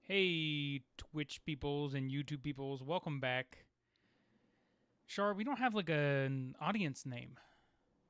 Hey, Twitch peoples and YouTube peoples, welcome back. Shar, we don't have like an audience name.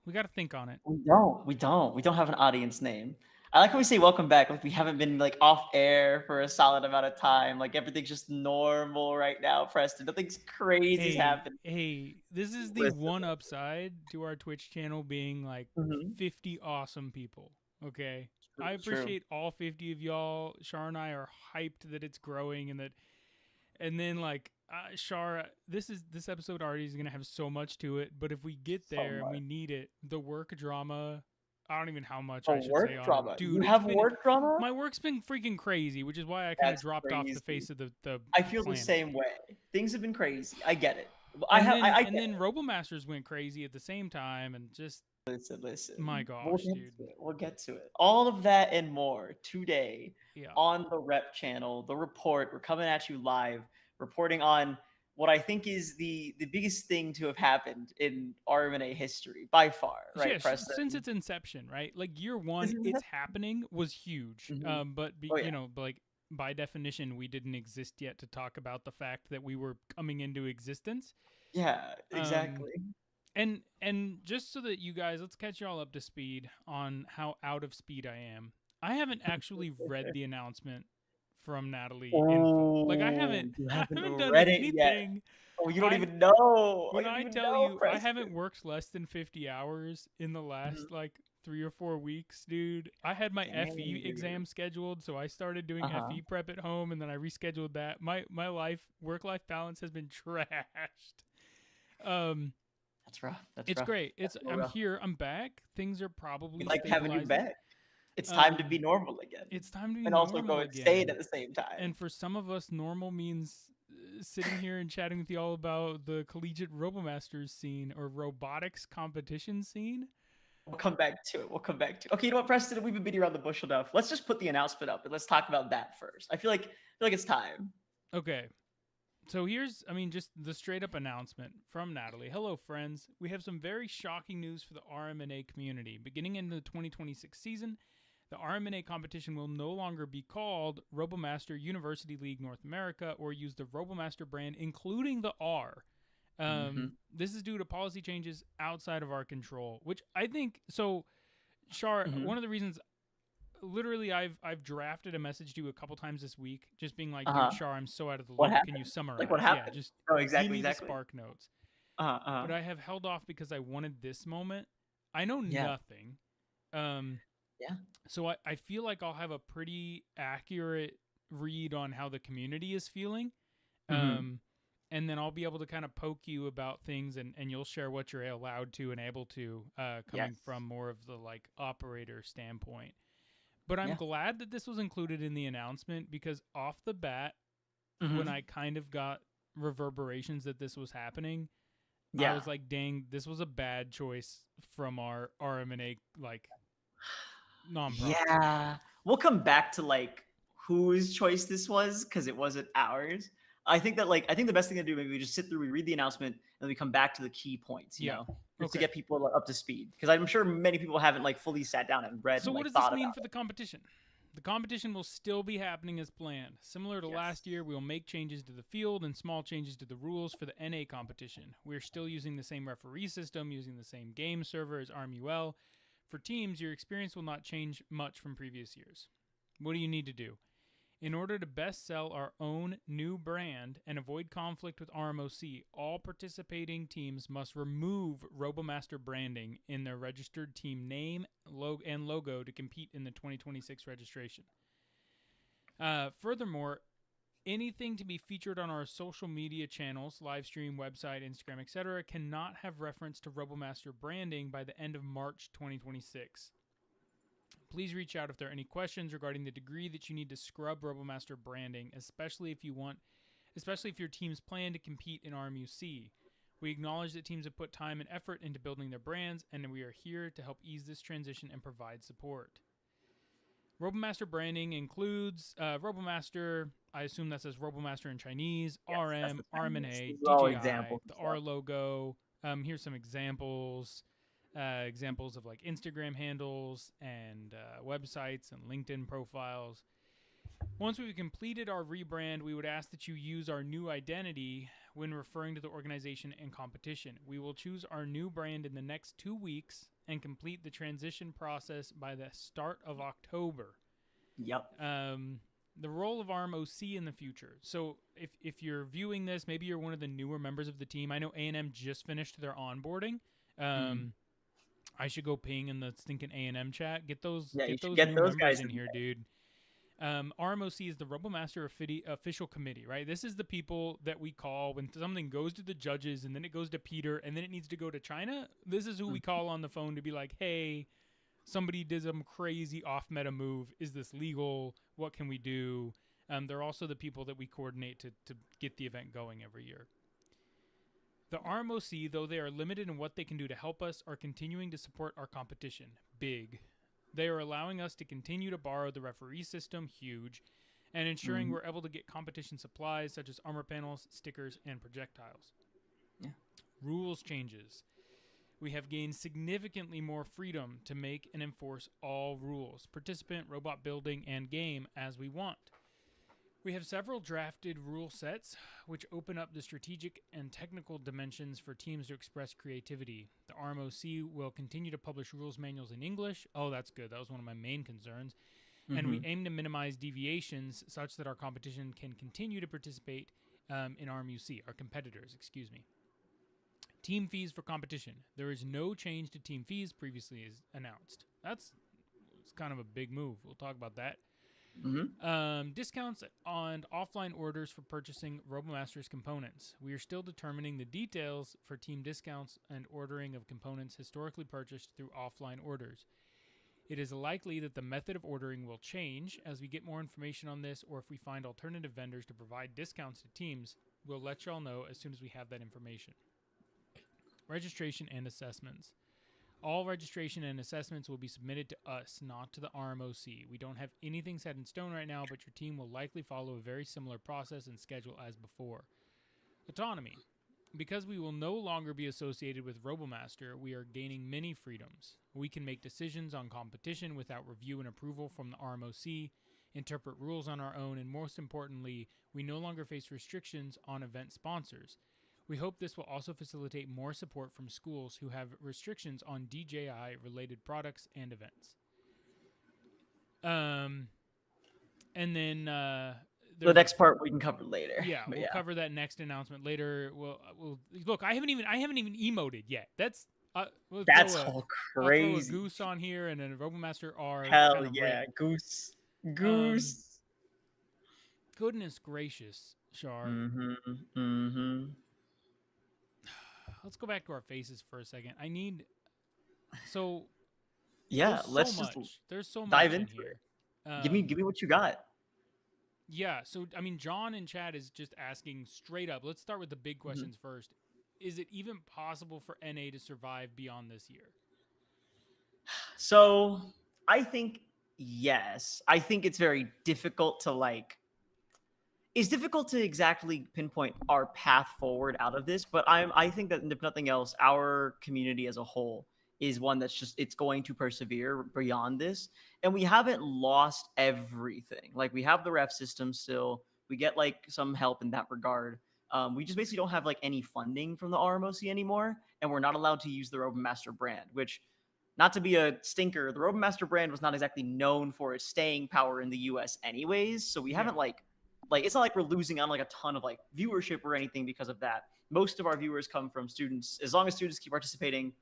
We got to think on it. We don't have an audience name. I like when we say welcome back, like we haven't been like off air for a solid amount of time. Like everything's just normal right now, Preston. Nothing's crazy's happened. Hey, this is the Listen. one upside to our Twitch channel being like Mhm. 50 awesome people. Okay. I True. appreciate all 50 of y'all. Shar and I are hyped that it's growing and then like Shar, this episode already is gonna have so much to it. But if we get So there and we much. need it, the work drama. I don't even know how much A I should say work on it, drama. You dude. It's have been work drama? my work's been freaking crazy, which is why I kind of That's dropped off the crazy. face of the I feel the planet. same way. Things have been crazy. I get it. And I then get and then it. Robomasters went crazy at the same time, and just my Listen. We'll gosh, get dude. to it. We'll get to it. All of that and more today Yeah. on the Rep channel, the report. We're coming at you live, reporting on what I think is the biggest thing to have happened in RMNA history by far, Yeah, right, since Preston? its inception, right? Like year one, This is it's happening was huge. Mhm. But Oh yeah, like by definition, we didn't exist yet to talk about the fact that we were coming into existence. yeah, Um, exactly. and just so that you guys, let's catch y'all up to speed on how out of speed I am. I haven't actually read the announcement from Natalie in full. Like I Oh, haven't you I haven't haven't done read it yet. anything. Oh, you don't I even know. Oh, when you don't I even tell know, you I Preston. haven't worked less than 50 hours in the Mhm. last like 3 or 4 weeks, dude. I had my Dang, FE dude. exam scheduled, so I started doing Uh-huh. FE prep at home and then I rescheduled that. My life work life balance has been trashed. Um That's rough. That's it's rough. great. That's real I'm rough. here. I'm back. Things are We probably like having you stabilizing. back. It's time to Um be normal again, it's time to be and also normal go insane again. at the same time. And for some of us, normal means sitting here and chatting with you all about the collegiate Robomasters scene or robotics competition scene. We'll come back to it. We'll come back to it. Okay, you know what, Preston? We've been beating around the bush enough. Let's just put the announcement up and let's talk about that first. I feel like it's time. Okay. So here's, I mean, just the straight up announcement from Natalie. Hello, friends. We have some very shocking news for the RMNA community. Beginning in the 2026 season, the RMNA competition will no longer be called Robomaster University League North America or use the Robomaster brand, including the R. Mm-hmm. This is due to policy changes outside of our control, which I think so. Shar, Mm-hmm. one of the reasons, literally, I've drafted a message to you a couple times this week, just being like, dude, Uh-huh. Shar, I'm so out of the What loop. Can you happened? Like what summarize? Yeah, happened? just Oh, give exactly, me the exactly. spark notes. Uh-huh. Uh-huh. But I have held off because I wanted this moment. I know Yeah. nothing. Um, Yeah. so I feel like I'll have a pretty accurate read on how the community is feeling. Mm-hmm. Um, and then I'll be able to kind of poke you about things and you'll share what you're allowed to and able to, Yes. coming from more of the like operator standpoint. But I'm Yeah. glad that this was included in the announcement because off the bat, when Mm-hmm. I kind of got reverberations that this was happening, I Yeah. was like, dang, this was a bad choice from our RMNA like nonprofit. Yeah. We'll come back to like whose choice this was because it wasn't ours. I think the best thing to do maybe we just sit through, we read the announcement, and then we come back to the key points, Yeah. just to Okay. get people up to speed. Because I'm sure many people haven't like fully sat down and read So and what like does this thought mean about for the competition? The competition will still be happening as planned. Similar to it. Yes. last year, we will make changes to the field and small changes to the rules for the NA competition. We're still using the same referee system, using the same game server as RMUL. For teams, your experience will not change much from previous years. What do you need to do? In order to best sell our own new brand and avoid conflict with RMOC, all participating teams must remove Robomaster branding in their registered team name and logo to compete in the 2026 registration. Furthermore, anything to be featured on our social media channels, live stream, website, Instagram, etc., cannot have reference to Robomaster branding by the end of March 2026. Please reach out if there are any questions regarding the degree that you need to scrub Robomaster branding, especially if your teams plan to compete in RMUC. We acknowledge that teams have put time and effort into building their brands, and we are here to help ease this transition and provide support. Robomaster branding includes Robomaster, I assume that says Robomaster in Chinese, Yes. That's RM, the Chinese. RMNA, These are all DJI, examples and the stuff. R logo. Here's some examples. Examples of like Instagram handles and websites and LinkedIn profiles. Once we've completed our rebrand, we would ask that you use our new identity when referring to the organization and competition. We will choose our new brand in the next 2 weeks and complete the transition process by the start of October. Yep. The role of RMOC in the future. So if you're viewing this, maybe you're one of the newer members of the team. I know A&M just finished their onboarding. I should go ping in the stinking A&M chat. Get those get new those members guys in here, dude. RMOC is the Robomaster official committee, right? This is the people that we call when something goes to the judges and then it goes to Peter and then it needs to go to China. This is who we call on the phone to be like, hey, somebody did some crazy off-meta move. Is this legal? What can we do? They're also the people that we coordinate to get the event going every year. The RMOC, though they are limited in what they can do to help us, are continuing to support our competition. Big. They are allowing us to continue to borrow the referee system, huge, and ensuring we're able to get competition supplies such as armor panels, stickers, and projectiles. Yeah. Rules changes. We have gained significantly more freedom to make and enforce all rules, participant, robot building, and game as we want. We have several drafted rule sets, which open up the strategic and technical dimensions for teams to express creativity. The RMOC will continue to publish rules manuals in English. Oh, that's good. That was one of my main concerns. And we aim to minimize deviations such that our competition can continue to participate in RMUC, our competitors, excuse me. Team fees for competition. There is no change to team fees previously as announced. It's kind of a big move. We'll talk about that. Discounts on offline orders for purchasing RoboMaster's components. We are still determining the details for team discounts and ordering of components historically purchased through offline orders. It is likely that the method of ordering will change as we get more information on this, or if we find alternative vendors to provide discounts to teams. We'll let y'all know as soon as we have that information. Registration and assessments. All registration and assessments will be submitted to us, not to the RMOC. We don't have anything set in stone right now, but your team will likely follow a very similar process and schedule as before. Autonomy. Because we will no longer be associated with RoboMaster, we are gaining many freedoms. We can make decisions on competition without review and approval from the RMOC, interpret rules on our own, and most importantly, we no longer face restrictions on event sponsors. We hope this will also facilitate more support from schools who have restrictions on DJI-related products and events. And then the next part we can cover later. Yeah, we'll cover that next announcement later. We'll look. I haven't even emoted yet. That's all crazy. I'll throw a goose on here and then a RoboMaster R. Hell yeah, goose. Goodness gracious, Char. Let's go back to our faces for a second. There's so much dive in into here. Give me what you got. Yeah, so I mean, John in chat is just asking straight up. Let's start with the big questions first. Is it even possible for NA to survive beyond this year? So I think yes. I think it's very difficult to it's difficult to exactly pinpoint our path forward out of this, but I think that if nothing else, our community as a whole is one that's it's going to persevere beyond this. And we haven't lost everything. Like, we have the ref system still. We get some help in that regard. We just basically don't have any funding from the RMOC anymore, and we're not allowed to use the RoboMaster brand, which, not to be a stinker, the RoboMaster brand was not exactly known for its staying power in the US anyways, so we haven't it's not like we're losing on a ton of viewership or anything because of that. Most of our viewers come from students. As long as students keep participating,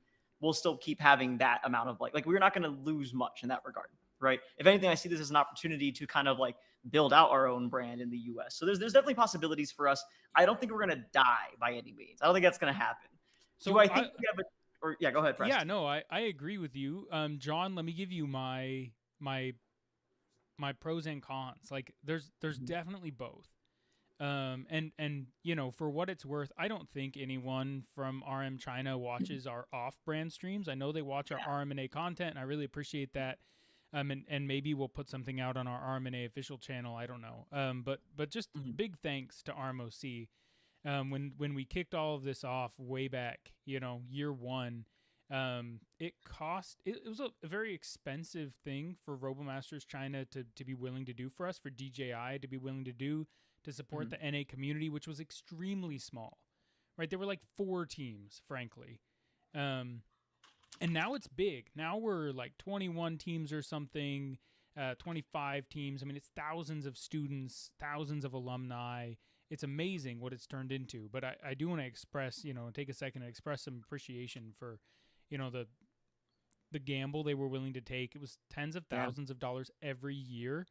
we'll still keep having that amount of we're not going to lose much in that regard, right? If anything, I see this as an opportunity to kind of build out our own brand in the US. So there's definitely possibilities for us. I don't think we're going to die by any means. I don't think that's going to happen. So do I think we have yeah, go ahead, Preston. Yeah, no, I agree with you. John, let me give you my pros and cons. There's definitely both. And for what it's worth, I don't think anyone from RM China watches our off-brand streams. I know they watch our RMNA content, and I really appreciate that. And maybe we'll put something out on our RMNA official channel. I don't know. But just big thanks to RMOC. When we kicked all of this off way back, year one, It was a very expensive thing for RoboMasters China to be willing to do for us, for DJI to be willing to do to support the NA community, which was extremely small, right? There were like 4 teams, frankly. And now it's big. Now we're like 21 teams or something, 25 teams. I mean, it's thousands of students, thousands of alumni. It's amazing what it's turned into. But I do want to express, take a second and express some appreciation for, the gamble they were willing to take. It was tens of thousands of dollars every year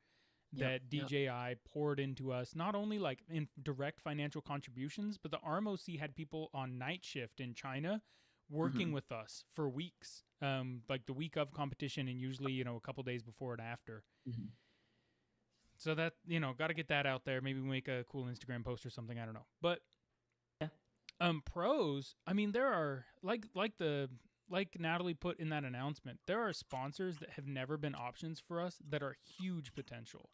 that DJI poured into us, not only like in direct financial contributions, but the RMOC had people on night shift in China working with us for weeks, like the week of competition and usually, a couple days before and after. So that, got to get that out there. Maybe make a cool Instagram post or something. I don't know. But pros, I mean, there are like Natalie put in that announcement, there are sponsors that have never been options for us that are huge potential.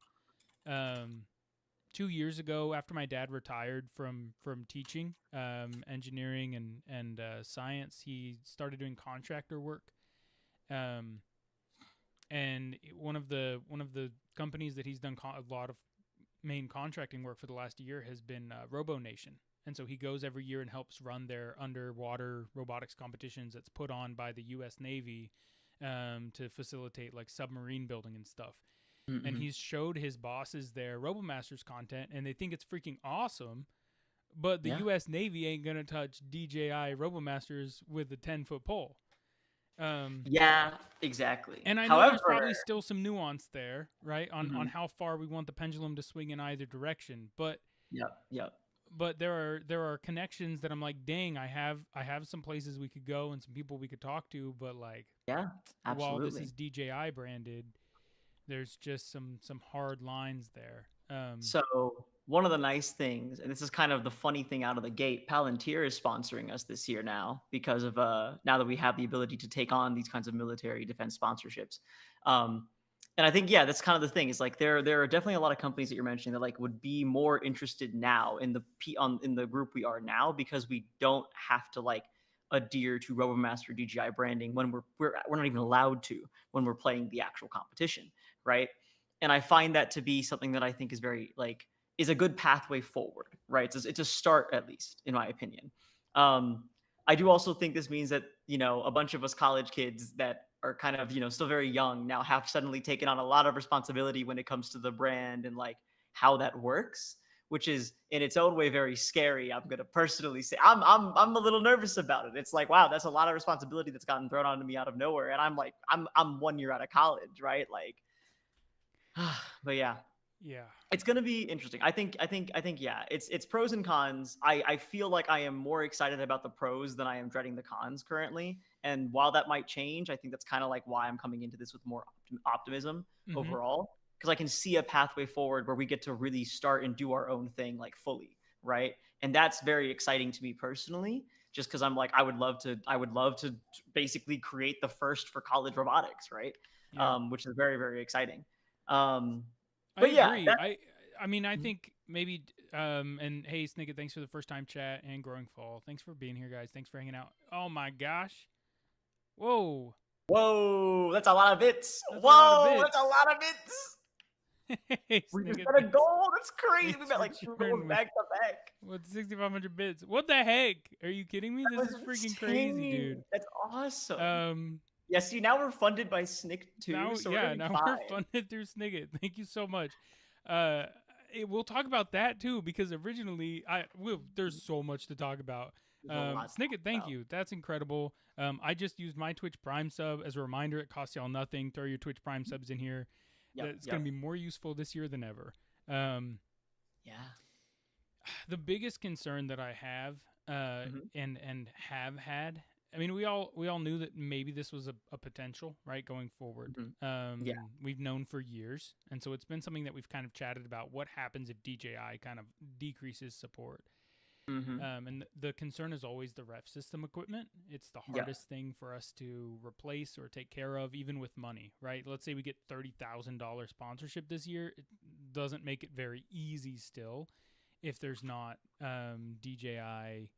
2 years ago, after my dad retired from teaching engineering and science, he started doing contractor work. And one of the companies that he's done a lot of main contracting work for the last year has been RoboNation. And so he goes every year and helps run their underwater robotics competitions that's put on by the U.S. Navy to facilitate like submarine building and stuff. And he's showed his bosses their RoboMasters content, and they think it's freaking awesome. But the U.S. Navy ain't going to touch DJI RoboMasters with a 10-foot pole. Yeah, exactly. And I know there's probably still some nuance there, right, on how far we want the pendulum to swing in either direction. But but there are connections that I'm like, dang, I have some places we could go and some people we could talk to. But like, while this is DJI branded, there's just some hard lines there. So one of the nice things, and this is kind of the funny thing out of the gate, Palantir is sponsoring us this year now because of now that we have the ability to take on these kinds of military defense sponsorships. And I think, that's kind of the thing. Is like there are definitely a lot of companies that you're mentioning that like would be more interested now in the group we are now, because we don't have to like adhere to RoboMaster DJI branding when we're not even allowed to when we're playing the actual competition, right? And I find that to be something that I think is very like is a good pathway forward, right? It's a start, at least in my opinion. I do also think this means that a bunch of us college kids that are kind of still very young now have suddenly taken on a lot of responsibility when it comes to the brand and like how that works, which is in its own way very scary. I'm gonna personally say I'm a little nervous about it. It's like, wow, that's a lot of responsibility that's gotten thrown onto me out of nowhere, and I'm like I'm 1 year out of college, right? Like, but it's gonna be interesting. I think it's pros and cons. I feel like I am more excited about the pros than I am dreading the cons currently. And while that might change, I think that's kind of like why I'm coming into this with more optimism overall, because I can see a pathway forward where we get to really start and do our own thing like fully, right? And that's very exciting to me personally, just because I'm like I would love to basically create the first for college robotics, right? Which is very, very exciting. But I agree. I mean, I think maybe, and hey, Snicket, thanks for the first time chat, and Growing Fall. Thanks for being here, guys. Thanks for hanging out. Oh my gosh. Whoa. That's a lot of bits. That's a lot of bits. Hey, we Snicket, just got a goal. That's crazy. We got like 2 goals back to back. What's 6,500 bits? What the heck? Are you kidding me? This is freaking crazy, dude. That's awesome. Yeah, see, now we're funded by Snick too. Now, so we're funded through Snicket. Thank you so much. We'll talk about that too, because originally there's so much to talk about. Snicket, thank you. That's incredible. I just used my Twitch Prime sub as a reminder. It costs y'all nothing. Throw your Twitch Prime subs in here. It's going to be more useful this year than ever. The biggest concern that I have and have had, I mean, we all knew that maybe this was a potential, right, going forward. We've known for years, and so it's been something that we've kind of chatted about. What happens if DJI kind of decreases support? And the concern is always the ref system equipment. It's the hardest thing for us to replace or take care of, even with money, right? Let's say we get $30,000 sponsorship this year. It doesn't make it very easy still if there's not DJI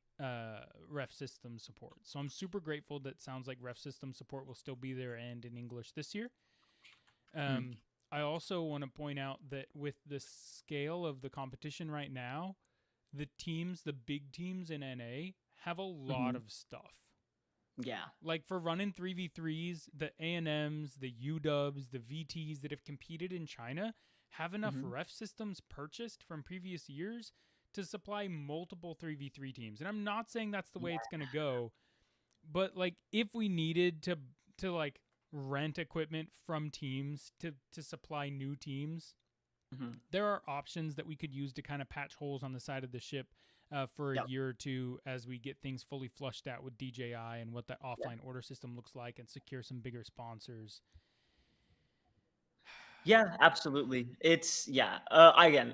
ref system support. So I'm super grateful that sounds like ref system support will still be there and in English this year. I also want to point out that with the scale of the competition right now, the teams, the big teams in NA, have a lot of stuff. Yeah. Like for running 3v3s, the A&Ms, the UWs, the VTs that have competed in China have enough ref systems purchased from previous years to supply multiple 3v3 teams. And I'm not saying that's the way it's going to go, but like if we needed to like rent equipment from teams to supply new teams, there are options that we could use to kind of patch holes on the side of the ship for a year or two as we get things fully flushed out with DJI and what that offline order system looks like and secure some bigger sponsors. Yeah, absolutely. It's again,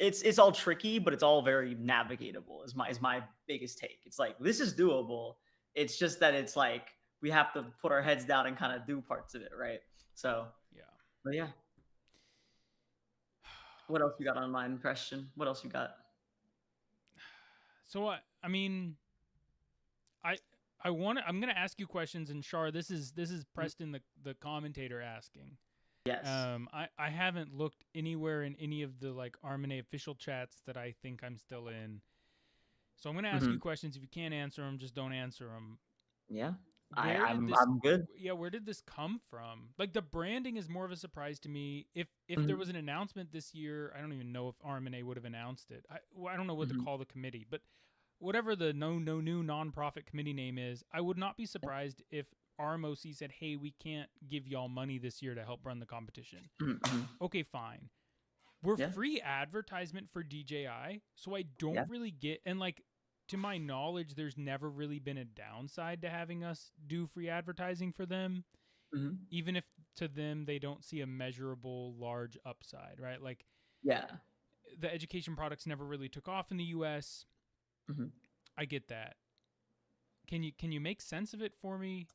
it's all tricky, but it's all very navigatable. Is my biggest take. It's like this is doable. It's just that it's like we have to put our heads down and kind of do parts of it, right? So Yeah. but yeah. What else you got on mind, Preston? What else you got? So I mean, I'm gonna ask you questions, and Shar, this is Preston the commentator asking. Yes. I haven't looked anywhere in any of the like RMNA official chats that I think I'm still in. So I'm gonna ask you questions. If you can't answer them, just don't answer them. Yeah. I'm good. Yeah, where did this come from? Like the branding is more of a surprise to me. If there was an announcement this year, I don't even know if RMNA would have announced it. I don't know what to call the committee, but whatever the no new nonprofit committee name is, I would not be surprised if RMOC said, "Hey, we can't give y'all money this year to help run the competition." Okay, fine. We're free advertisement for DJI, so I don't really get, and like to my knowledge, there's never really been a downside to having us do free advertising for them, even if to them they don't see a measurable large upside, right? Like, the education products never really took off in the US. I get that. Can you make sense of it for me?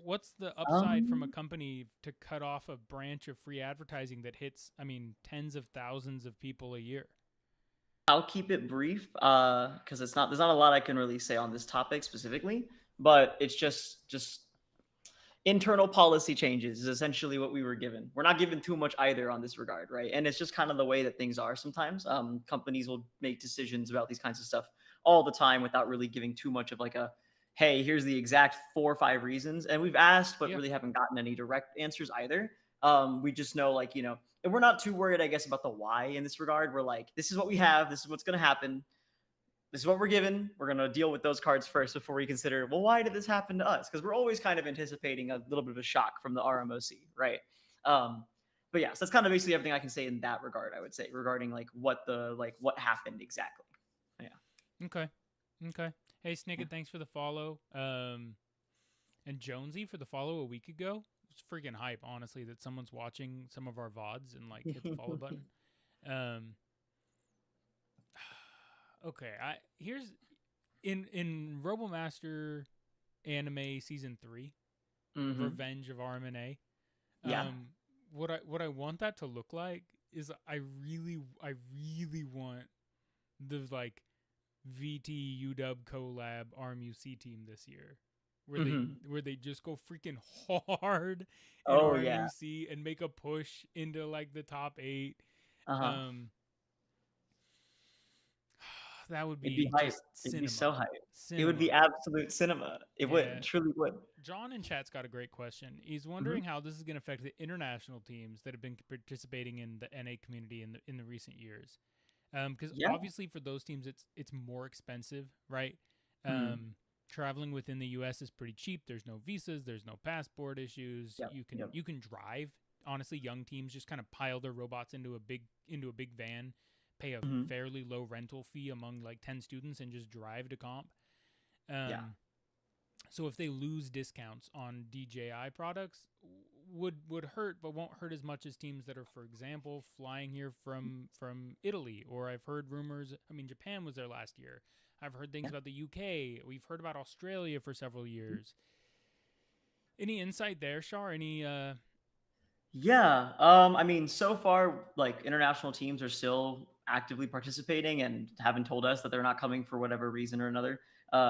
What's the upside from a company to cut off a branch of free advertising that hits, I mean, tens of thousands of people a year? I'll keep it brief because there's not a lot I can really say on this topic specifically, but it's just internal policy changes is essentially what we were given. We're not given too much either on this regard, right? And it's just kind of the way that things are sometimes. Companies will make decisions about these kinds of stuff all the time without really giving too much of like a, hey, here's the exact 4 or 5 reasons. And we've asked, but really haven't gotten any direct answers either. We just know, like, and we're not too worried, I guess, about the why in this regard. We're like, this is what we have. This is what's going to happen. This is what we're given. We're going to deal with those cards first before we consider, well, why did this happen to us? Because we're always kind of anticipating a little bit of a shock from the RMOC, right? But yeah, so that's kind of basically everything I can say in that regard, I would say, regarding like what happened exactly. Yeah. Okay. Hey, Snicket, thanks for the follow. And Jonesy for the follow a week ago. It's freaking hype, honestly, that someone's watching some of our VODs and like hit the follow button. Okay, here's in RoboMaster Anime Season 3, Revenge of RMNA. What I want that to look like is I really want the like VT UW collab ARMUC team this year, where they just go freaking hard in RMUC and make a push into like the top 8. That would be hype. just It'd cinema. be so hype. Cinema. It would be absolute cinema. It would, truly would. John in chat's got a great question. He's wondering how this is going to affect the international teams that have been participating in the NA community in the recent years. Because obviously for those teams it's more expensive, right? Traveling within the US is pretty cheap. There's no visas, there's no passport issues. You can drive. Honestly, young teams just kind of pile their robots into a big van, pay a fairly low rental fee among like 10 students and just drive to comp. So if they lose discounts on DJI products, would hurt, but won't hurt as much as teams that are, for example, flying here from Italy. Or I've heard rumors, I mean, Japan was there last year. I've heard things about the UK. We've heard about Australia for several years. Any insight there, Shar? Any I mean, so far, like, international teams are still actively participating and haven't told us that they're not coming for whatever reason or another.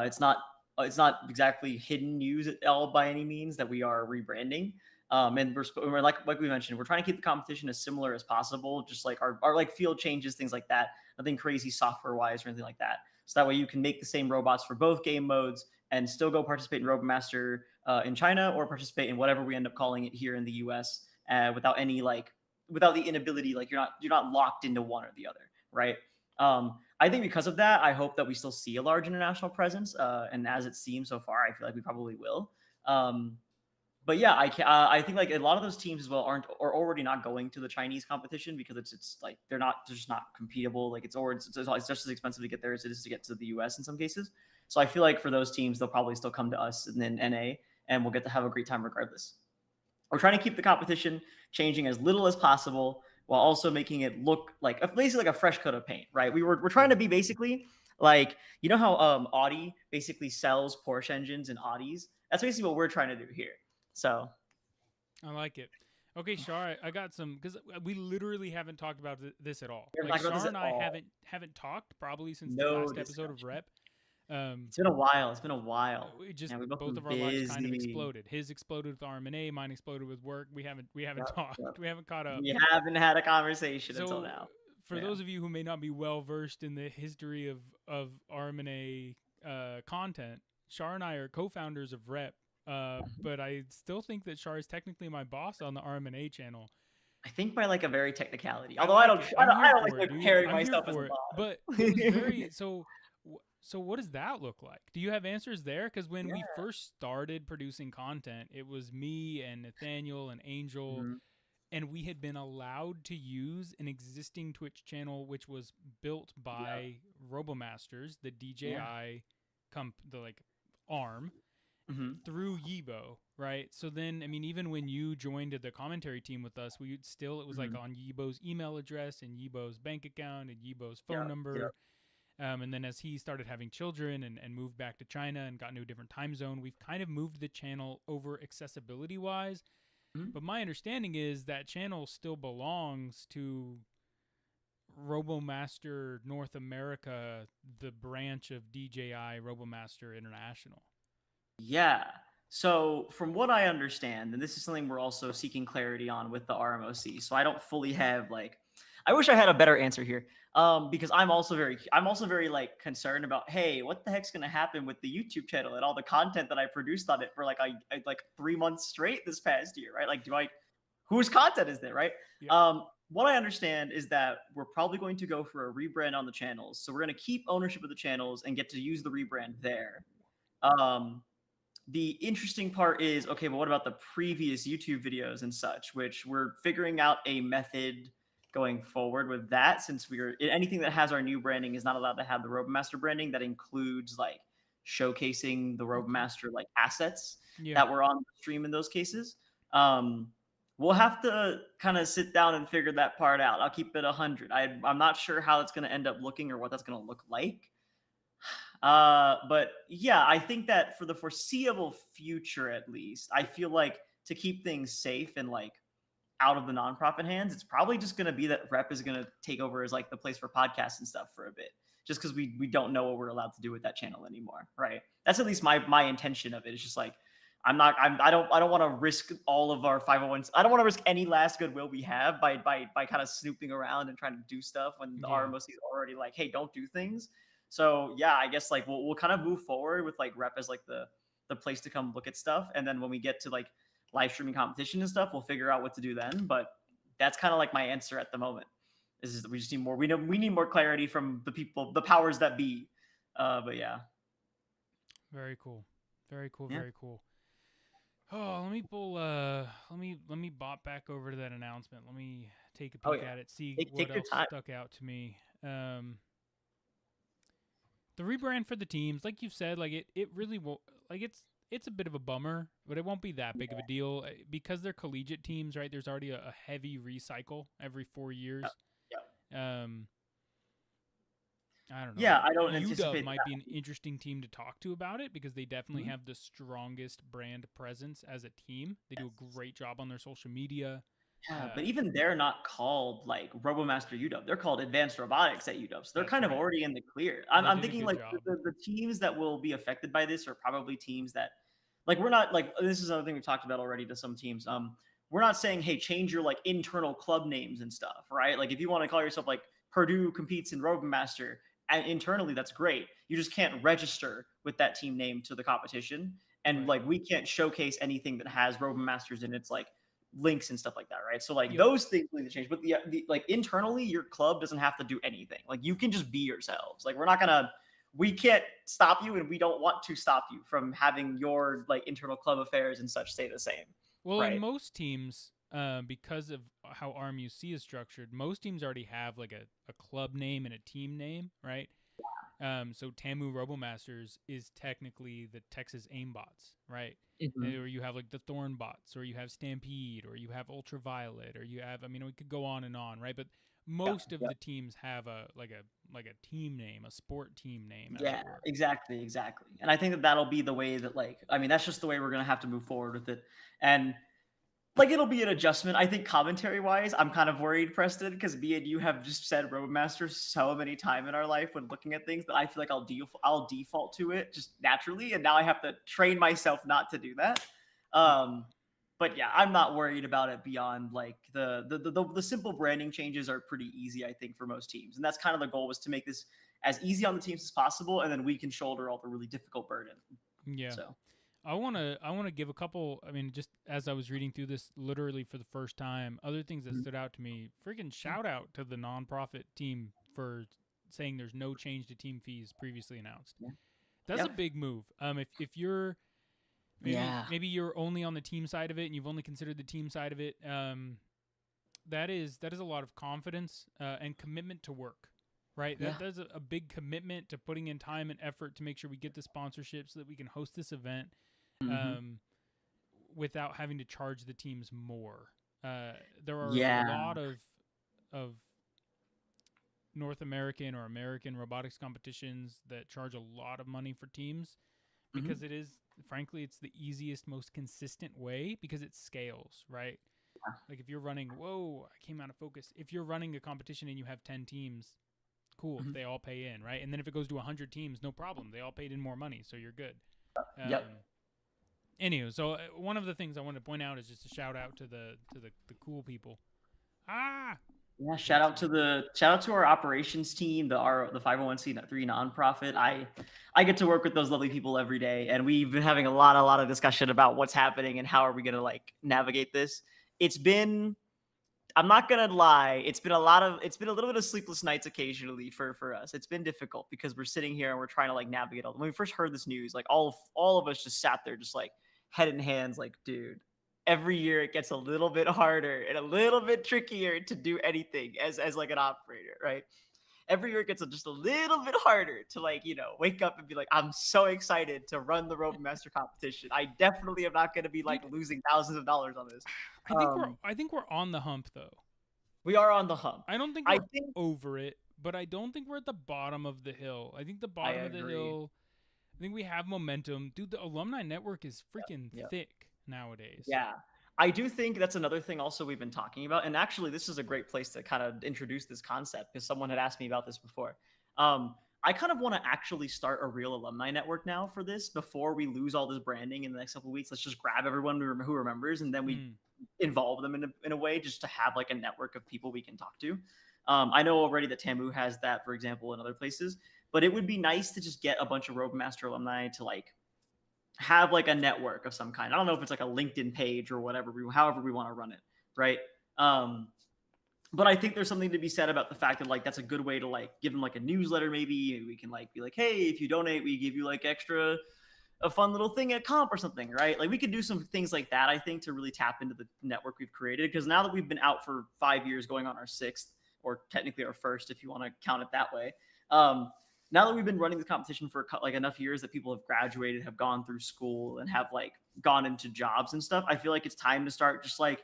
It's not exactly hidden news at all by any means that we are rebranding. And we're like we mentioned, we're trying to keep the competition as similar as possible, just like our like field changes, things like that. Nothing crazy software wise or anything like that. So that way you can make the same robots for both game modes and still go participate in RoboMaster in China or participate in whatever we end up calling it here in the US without any like without the inability, like you're not locked into one or the other, right? I think because of that, I hope that we still see a large international presence. And as it seems so far, I feel like we probably will. But yeah, I think like a lot of those teams as well are already not going to the Chinese competition because it's like they're just not competable. Like it's just as expensive to get there as it is to get to the US in some cases. So I feel like for those teams, they'll probably still come to us and then NA, and we'll get to have a great time regardless. We're trying to keep the competition changing as little as possible while also making it look like basically like a fresh coat of paint, right? We're trying to be basically like, you know how Audi basically sells Porsche engines and Audis. That's basically what we're trying to do here. So I like it. Okay, Shar, I got some because we literally haven't talked about this at all. we haven't Like talked about this Shar at and I all. haven't talked probably since the No last episode of discussion. Rep. It's been a while. It's been a while. We just And we've both both been of our lives kind of busy. exploded. His exploded with RMNA, mine exploded with work. We haven't Yep, talked. yep. We haven't caught up. We haven't had a conversation until So now. for Yeah. those of you who may not be well versed in the history of RMNA content, Shar and I are co-founders of Rep. But I still think that Shar is technically my boss on the RMNA channel. I think by like a very technicality. I Although like it. I'm I here don't for it, like dude. carrying I'm here myself as a for it. boss. But it was very so. So what does that look like? Do you have answers there? Because when we Yeah. first started producing content, it was me and Nathaniel and Angel, Mhm. and we had been allowed to use an existing Twitch channel which was built Yeah. by RoboMasters, the Yeah. DJI the like arm Mhm. through Yibo, right? So then, I mean, even when you joined the commentary team with us, it was like Mhm. on Yibo's email address and Yibo's bank account and Yibo's phone Yeah. Yeah. number. And then as he started having children and moved back to China and got into a different time zone, we've kind of moved the channel over accessibility wise. Mhm. But my understanding is that channel still belongs to RoboMaster North America, the branch of DJI RoboMaster International. Yeah. So, from what I understand, and this is something we're also seeking clarity on with the RMOC. So, I don't fully have like, I wish I had a better answer here. Because I'm also very like concerned about, hey, what the heck's gonna happen with the YouTube channel and all the content that I produced on it for like 3 months straight this past year, right? Like, whose content is there, right? Yeah. What I understand is that we're probably going to go for a rebrand on the channels. So, we're gonna keep ownership of the channels and get to use the rebrand there. Um, the interesting part is, okay, but what about the previous YouTube videos and such, which we're figuring out a method going forward with that, since anything that has our new branding is not allowed to have the RoboMaster branding. That includes like showcasing the RoboMaster like assets Yeah. that were on the stream in those cases. Um, we'll have to kind of sit down and figure that part out. I'll keep it 100. I'm not sure how it's going to end up looking or what that's going to look like. But yeah, I think that for the foreseeable future, at least, I feel like to keep things safe and like out of the nonprofit hands, it's probably just going to be that Rep is going to take over as like the place for podcasts and stuff for a bit, just because we don't know what we're allowed to do with that channel anymore, right? That's at least my intention of it. It's just like I don't want to risk all of our 501s. I don't want to risk any last goodwill we have by kind of snooping around and trying to do stuff when the Yeah. RMOC is already like, hey, don't do things. So yeah, I guess like we'll kind of move forward with like Rep as like the place to come look at stuff, and then when we get to like live streaming competition and stuff, we'll figure out what to do then. But that's kind of like my answer at the moment. Is we just need more. We need more clarity from the people, the powers that be. But yeah, Very cool. Very cool. yeah. Very cool. Oh, let me pull. Let me bop back over to that announcement. Let me take a Oh peek yeah. at it. See Take what your else time. stuck out to me. The rebrand for the teams, like you've said, like it really won't. Like it's a bit of a bummer, but it won't be that big of a deal because they're collegiate teams, right? There's already a heavy recycle every 4 years. Yeah. Um, I don't know. Yeah, I don't UW anticipate might that. be an interesting team to talk to about it because they definitely Mhm. have the strongest brand presence as a team. They do a great job on their social media. Yeah, but even they're not called like RoboMaster UW. They're called Advanced Robotics at UW. So they're That's kind of right. already in the clear. They I'm did a thinking good like job. the teams that will be affected by this are probably teams that like we're not like this is another thing we've talked about already to some teams. We're not saying, hey, change your like internal club names and stuff, right? Like if you want to call yourself like Purdue competes in RoboMaster and internally, that's great. You just can't register with that team name to the competition. And Right. like we can't showcase anything that has RoboMasters in its like links and stuff like that, right? So like Yep. those things need to change. But the like internally, your club doesn't have to do anything. Like you can just be yourselves. Like we can't stop you, and we don't want to stop you from having your like internal club affairs and such stay the same, Well, in right? most teams, because of how RMUC is structured, most teams already have like a club name and a team name, right? So Tamu Robomasters is technically the Texas Aimbots, right? Mm-hmm. Or you have like the Thornbots, or you have Stampede, or you have Ultraviolet, or you have, I mean, we could go on and on, right? But Yep. most of Yep. the teams have a team name, a sport team name, as it Yeah, were. exactly, exactly. And I think that that'll be the way that like I mean that's just the way we're gonna have to move forward with it. And like it'll be an adjustment. I think commentary wise, I'm kind of worried, Preston, because me and you have just said Robomaster so many times in our life when looking at things that I feel like I'll default to it just naturally, and now I have to train myself not to do that. Yeah. But yeah, I'm not worried about it beyond like the simple branding changes are pretty easy, I think, for most teams, and that's kind of the goal was to make this as easy on the teams as possible, and then we can shoulder all the really difficult burden. Yeah. So. I want to give a couple. I mean, just as I was reading through this, literally for the first time, other things that Mhm. stood out to me. Freaking Yeah. shout out to the nonprofit team for saying there's no change to team fees previously announced. Yeah. That's a Yep. big move. If you're Yeah. maybe you're only on the team side of it and you've only considered the team side of it, that is a lot of confidence and commitment to work. Right, Yeah. that's a big commitment to putting in time and effort to make sure we get the sponsorship so that we can host this event Hmm. um, without having to charge the teams more. There are a Yeah. lot of North American or American robotics competitions that charge a lot of money for teams Hmm. because it is, frankly, it's the easiest, most consistent way because it scales, right? Like if you're running, whoa, I came out of focus. If you're running a competition and you have 10 teams, cool, if Hmm. they all pay in, right? And then if it goes to 100 teams, no problem. They all paid in more money, so you're good. Yep. Anywho, so one of the things I want to point out is just a shout out to the cool people. Ah, Yeah. can't see. Shout out to our operations team, the 501c3 nonprofit. I get to work with those lovely people every day, and we've been having a lot of discussion about what's happening and how are we gonna like navigate this. It's been I'm not gonna lie, it's been a little bit of sleepless nights occasionally for us. It's been difficult because we're sitting here and we're trying to like navigate all. When we first heard this news, like all of us just sat there just like head in hands, like, dude, every year it gets a little bit harder and a little bit trickier to do anything as like an operator, right? Every year it gets just a little bit harder to like, wake up and be like, I'm so excited to run the Robomaster competition. I definitely am not gonna be like Dude, losing thousands of dollars on this. Um, I think we're on the hump though. we are on the hump. I don't think I we're think over it, but I don't think we're at the bottom of the hill. I think the I bottom of the agree. hill. I think we have momentum, dude. The alumni network is freaking Yeah. thick nowadays. Yeah. I do think that's another thing also we've been talking about. And actually, this is a great place to kind of introduce this concept because someone had asked me about this before. Um, I kind of want to actually start a real alumni network now for this before we lose all this branding in the next couple of weeks. Let's just grab everyone who remembers and then we Mm, involve them in a way just to have like a network of people we can talk to. I know already that Tamu has that, for example, in other places, but it would be nice to just get a bunch of Robomaster alumni to like have like a network of some kind. I don't know if it's like a LinkedIn page or whatever, however we want to run it, right? Um, but I think there's something to be said about the fact that like that's a good way to like give them like a newsletter. Maybe we can like be like, hey, if you donate, we give you like extra a fun little thing at comp or something, right? Like we could do some things like that. I think to really tap into the network we've created because now that we've been out for 5 years, going on our sixth, or technically our first, if you want to count it that way. Um, Now that we've been running the competition for like enough years that people have graduated, have gone through school, and have like gone into jobs and stuff, I feel like it's time to start just like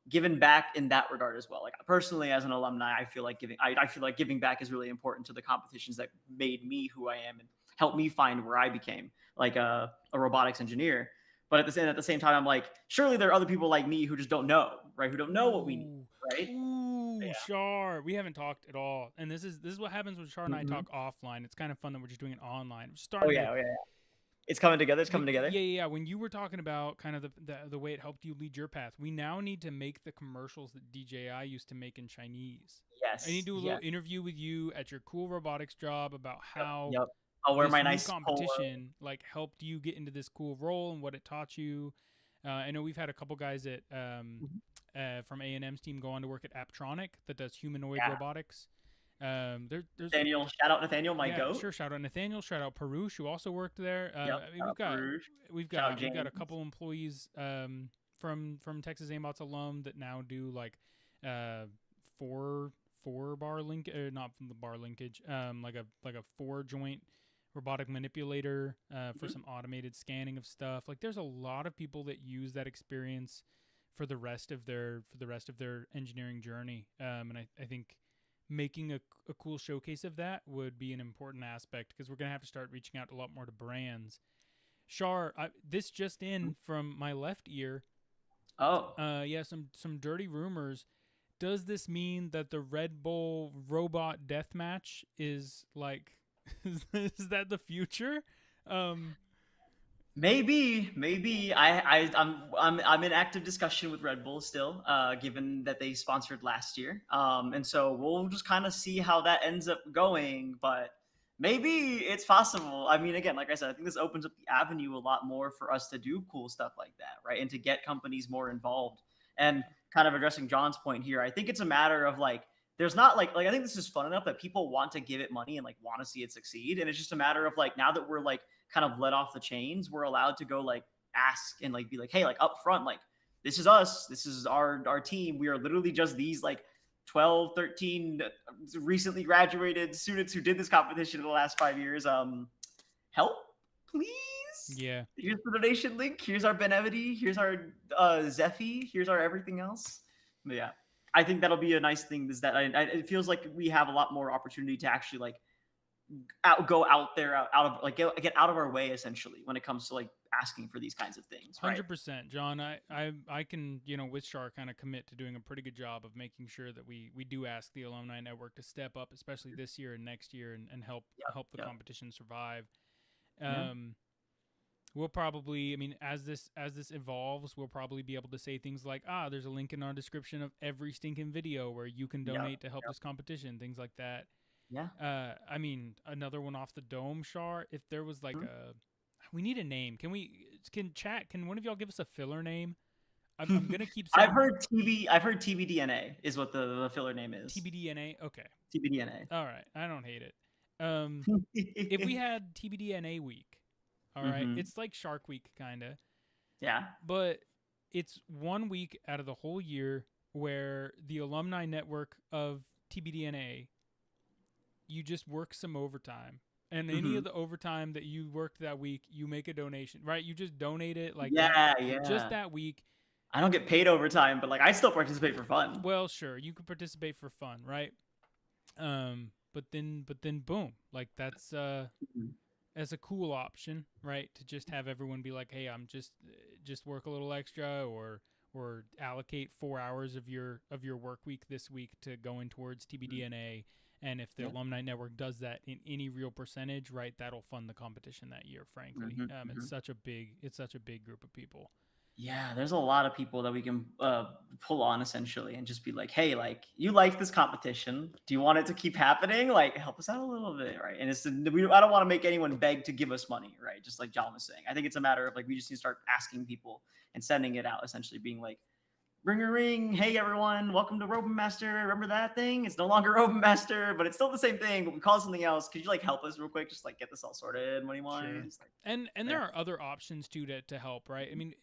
giving back in that regard as well. Like personally, as an alumni, I feel like I feel like giving back is really important to the competitions that made me who I am and helped me find where I became like a robotics engineer. But at the same time, I'm like, surely there are other people like me who just don't know, right? Who don't know what we need, Ooh. right? Ooh, Yeah. Shar. We haven't talked at all. And this is what happens when Shar and I Mm-hmm. talk offline. It's kind of fun that we're just doing it online. We're Oh starting to yeah, oh yeah, yeah. It's coming together. It's coming together. yeah. When you were talking about kind of the way it helped you lead your path, we now need to make the commercials that DJI used to make in Chinese. I need Yes, to do a little yes. interview with you at your cool robotics job about Yep, how yep. I'll wear this my new nice polo. competition like helped you get into this cool role and what it taught you. I know we've had a couple guys at Mhm. from A&M's team go on to work at Aptronic that does humanoid Yeah. robotics. There's Nathaniel, shout out Nathaniel, my yeah, goat. sure. Shout out Nathaniel. Shout out Perush, who also worked there. Yep. I mean, Shout out Peruge. Shout out we've got a James. couple employees from Texas Aimbots alum that now do like uh, four bar link, not from the bar linkage, like a 4 joint robotic manipulator for Mhm. some automated scanning of stuff. Like, there's a lot of people that use that experience for the rest of their engineering journey. And I think making a cool showcase of that would be an important aspect because we're going to have to start reaching out a lot more to brands. Shar, this just in from my left ear. Oh, Yeah, some dirty rumors. Does this mean that the Red Bull robot deathmatch is like is that the future? Um, maybe. I'm in active discussion with Red Bull still, given that they sponsored last year. And so we'll just kind of see how that ends up going. But maybe it's possible. I mean, again, like I said, I think this opens up the avenue a lot more for us to do cool stuff like that, right? And to get companies more involved. And kind of addressing John's point here, I think it's a matter of like there's not like I think this is fun enough that people want to give it money and like want to see it succeed. And it's just a matter of like now that we're like kind of let off the chains, we're allowed to go like ask and like be like, hey, like up front, like this is us, this is our team. We are literally just these like 12, 13 recently graduated students who did this competition in the last 5 years. Help, please. yeah, Here's the donation link. Here's our Benevity. Here's our Zephy. Here's our everything else. But yeah, I think that'll be a nice thing. Is that it feels like we have a lot more opportunity to actually like go out there, out of like get out of our way essentially when it comes to like asking for these kinds of things, right? 100%, John. I can with Shar kind of commit to doing a pretty good job of making sure that we do ask the alumni network to step up, especially this year and next year, and Yep, help the yep, competition survive. yeah, Um, we'll probably, I mean, as this evolves, we'll probably be able to say things like, there's a link in our description of every stinking video where you can yep, donate to help this competition, things like that. yeah. I mean, another one off the dome, Shar. If there was like Hmm. we need a name. Can one of y'all give us a filler name? I'm gonna keep I've saying heard TV. I've heard TBDNA is what the filler name is. TBDNA. Okay, TBDNA. all right. I don't hate it. If we had TBDNA week, all right, Hmm. it's like Shark Week kinda, Yeah. but it's 1 week out of the whole year where the alumni network of TBDNA, you just work some overtime. And any Hmm. of the overtime that you worked that week, you make a donation, right? You just donate it like that, Yeah, just yeah. that week. I don't get paid overtime, but like I still participate for fun. Well, sure, you could participate for fun, right? But then, boom, like Mhm. that's a cool option, right? To just have everyone be like, hey, I'm just work a little extra, or allocate 4 hours of your work week this week to going towards TBDNA. And if the Yeah. alumni network does that in any real percentage, right, that'll fund the competition that year. Frankly, Hmm. it's Hmm. such a big group of people. Yeah, there's a lot of people that we can pull on essentially and just be like, hey, like you like this competition. Do you want it to keep happening? Like, help us out a little bit, right? And I don't want to make anyone beg to give us money, right? Just like John was saying. I think it's a matter of like we just need to start asking people and sending it out, essentially being like, ring a ring, hey everyone, welcome to Master. Remember that thing? It's no longer Master, but it's still the same thing, but we call it something else. Could you like help us real quick? Just like get this all sorted money Sure. wise? Like, And yeah. there are other options too to help, right? I mean,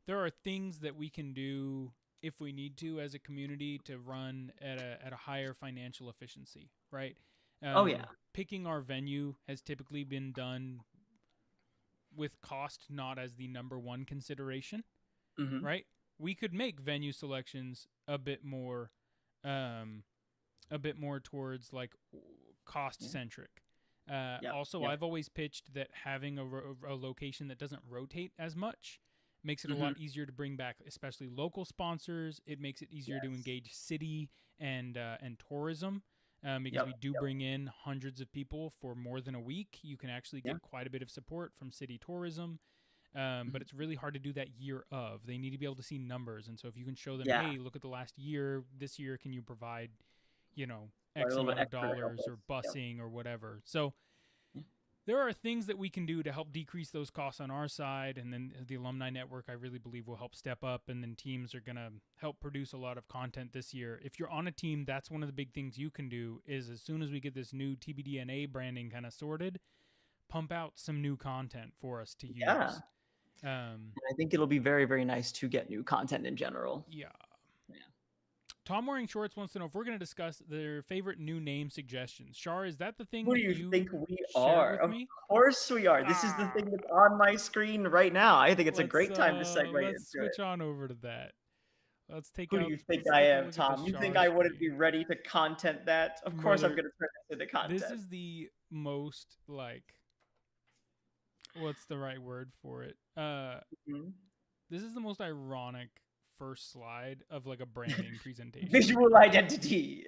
there are things that we can do if we need to as a community to run at a higher financial efficiency, right? Oh yeah. Picking our venue has typically been done with cost not as the number one consideration, Mm-hmm. right? We could make venue selections um, a bit more towards like cost Yeah. centric. Yep. Also, Yep. I've always pitched that having a location that doesn't rotate as much Makes it a lot easier to bring back, especially local sponsors. It makes it easier to Yes. engage city and tourism. Because Yep. we do bring in hundreds of people for more than a week. You can actually Yeah. get quite a bit of support from city tourism. But it's really hard to do that year of. They need to be able to see numbers. And so if you can show them, Yeah. hey, look at the last year, this year, can you provide, Like a X little bit amount of extra to help dollars or us. Yep. busing or whatever. So Yeah. there are things that we can do to help decrease those costs on our side. And then the alumni network, I really believe, will help step up. And then teams are going to help produce a lot of content this year. If you're on a team, that's one of the big things you can do is as soon as we get this new TBDNA branding kind of sorted, pump out some new content for us to Yeah. use. I think it'll be very, very nice to get new content in general. Yeah. Yeah. Tom Wearing Shorts wants to know if we're going to discuss their favorite new name suggestions. Shar, is that the thing Who do that you you think we shared are? with Of me? course we are. This is the Ah, thing that's on my screen right now. I think it's a let's great time to segue let's into it. switch on over to that. Let's take Who do you think let's I take a am, look at the Tom? You think Shar I wouldn't be screen. ready to content that? Of course I'm Brother, going to turn this into this content. is the most like what's the right word for it? Mhm. This is the most ironic first slide of like a branding presentation. Visual identity.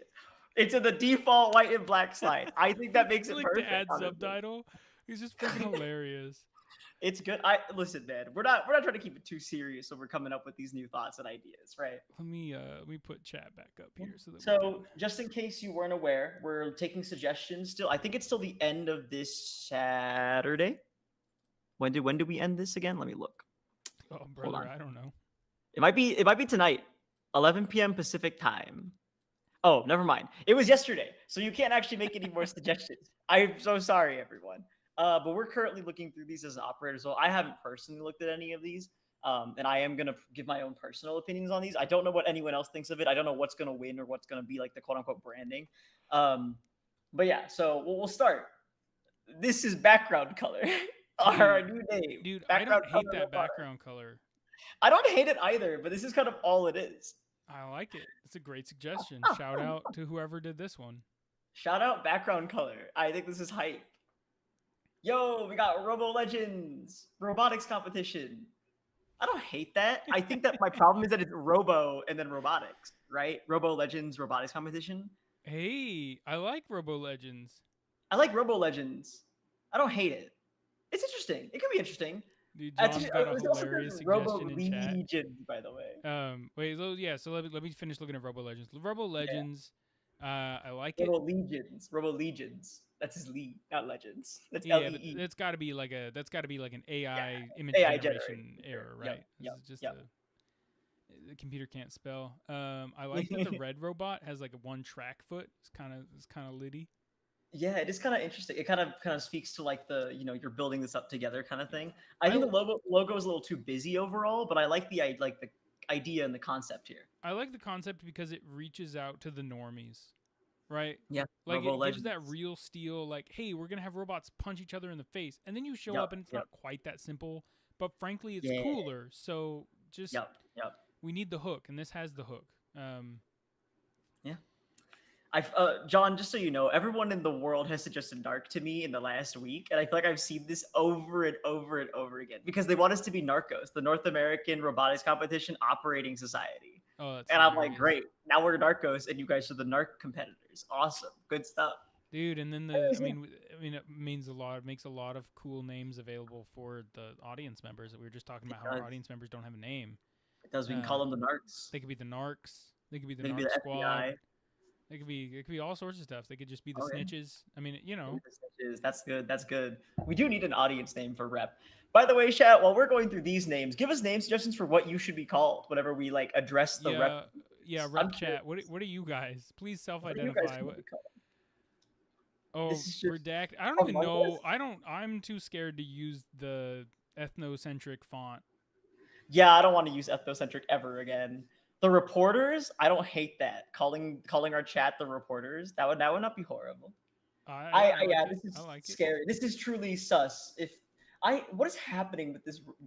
It's in the default white and black slide. I think that makes it Like to perfect, add honestly. subtitle. He's just freaking hilarious. It's good. I listen, man. We're not trying to keep it too serious when we're coming up with these new thoughts and ideas, right? Let me put chat back up here so that we can. So, just in case you weren't aware, we're taking suggestions still. I think it's still the end of this Saturday. When do we end this again? Let me look. Oh, Hold brother, on. I don't know. It might be tonight, 11 p.m. Pacific time. Oh, never mind. It was yesterday, so you can't actually make any more suggestions. I'm so sorry, everyone. But we're currently looking through these as an operator, so I haven't personally looked at any of these. And I am gonna give my own personal opinions on these. I don't know what anyone else thinks of it. I don't know what's gonna win or what's gonna be like the quote unquote branding. Um, but yeah, so we'll start. This is background color. Our Dude, new name. dude, I Background don't hate color that of our. background color. I don't hate it either, but this is kind of all it is. I like it. It's a great suggestion. Shout out to whoever did this one. Shout out background color. I think this is hype. Yo, we got Robo Legends robotics competition. I don't hate that. I think that my problem is that it's Robo and then robotics, right? Robo Legends robotics competition. Hey, I like Robo Legends. I like Robo Legends. I don't hate it. It's interesting. It could be interesting. Dude, It's, John's got a it's also hilarious there's Robo suggestion in chat. Legions, by the way. Wait, so yeah, so let me finish looking at Robo Legends. Robo Yeah. Legends, I like it. Robo Legions. Robo Legions. That's his lead, not Legends. That's Yeah, but LEE. that's got to be like an Yeah. AI image AI generation generated. Sure. error, Yep. right? This Yep. is just Yep. the computer can't spell. I like that the red robot has like a one track foot. It's kind of litty. Yeah, it is kind of interesting. It kind of speaks to like the you're building this up together kind of Yeah, thing. I I think the logo is a little too busy overall, but I like the idea and the concept here. I like the concept because it reaches out to the normies, right? Yeah, Like Robo it gives that Legends. real steel, like, hey, we're gonna have robots punch each other in the face, and then you show Yep, up and it's yep, not quite that simple. But frankly, it's yeah, cooler. So just yep, yep, we need the hook, and this has the hook. yeah. John, just so you know, everyone in the world has suggested Narc to me in the last week, and I feel like I've seen this over and over and over again because they want us to be Narcos, the North American Robotics Competition Operating Society. Oh, that's And I'm like, hilarious, great, now we're Narcos, and you guys are the Narc competitors. Awesome, good stuff. dude. And then I mean, it means a lot. It makes a lot of cool names available for the audience members that we were just talking It about. How our does. audience members don't have a name. It does. We can call Um, them the Narcs. they could be the narcs. They could be the They can be narc the squad. FBI. It could be all sorts of stuff. They could just be the Oh yeah. snitches. I mean, you know. That's good. That's good. We do need an audience name for rep. By the way, chat, while we're going through these names, give us name suggestions for what you should be called whenever we like address the rep. Yeah, yeah. I'm Rep curious. chat. What are you guys? Please What do you guys self-identify. want What? to be called? Oh, This is just redact. I don't even Among know. Us? I don't. I'm too scared to use the ethnocentric font. Yeah, I don't want to use ethnocentric ever again. The reporters, I don't hate that. Calling our chat the reporters, that would not be horrible. I like Yeah, it. this I is like it. scary. This is truly sus. If I what is happening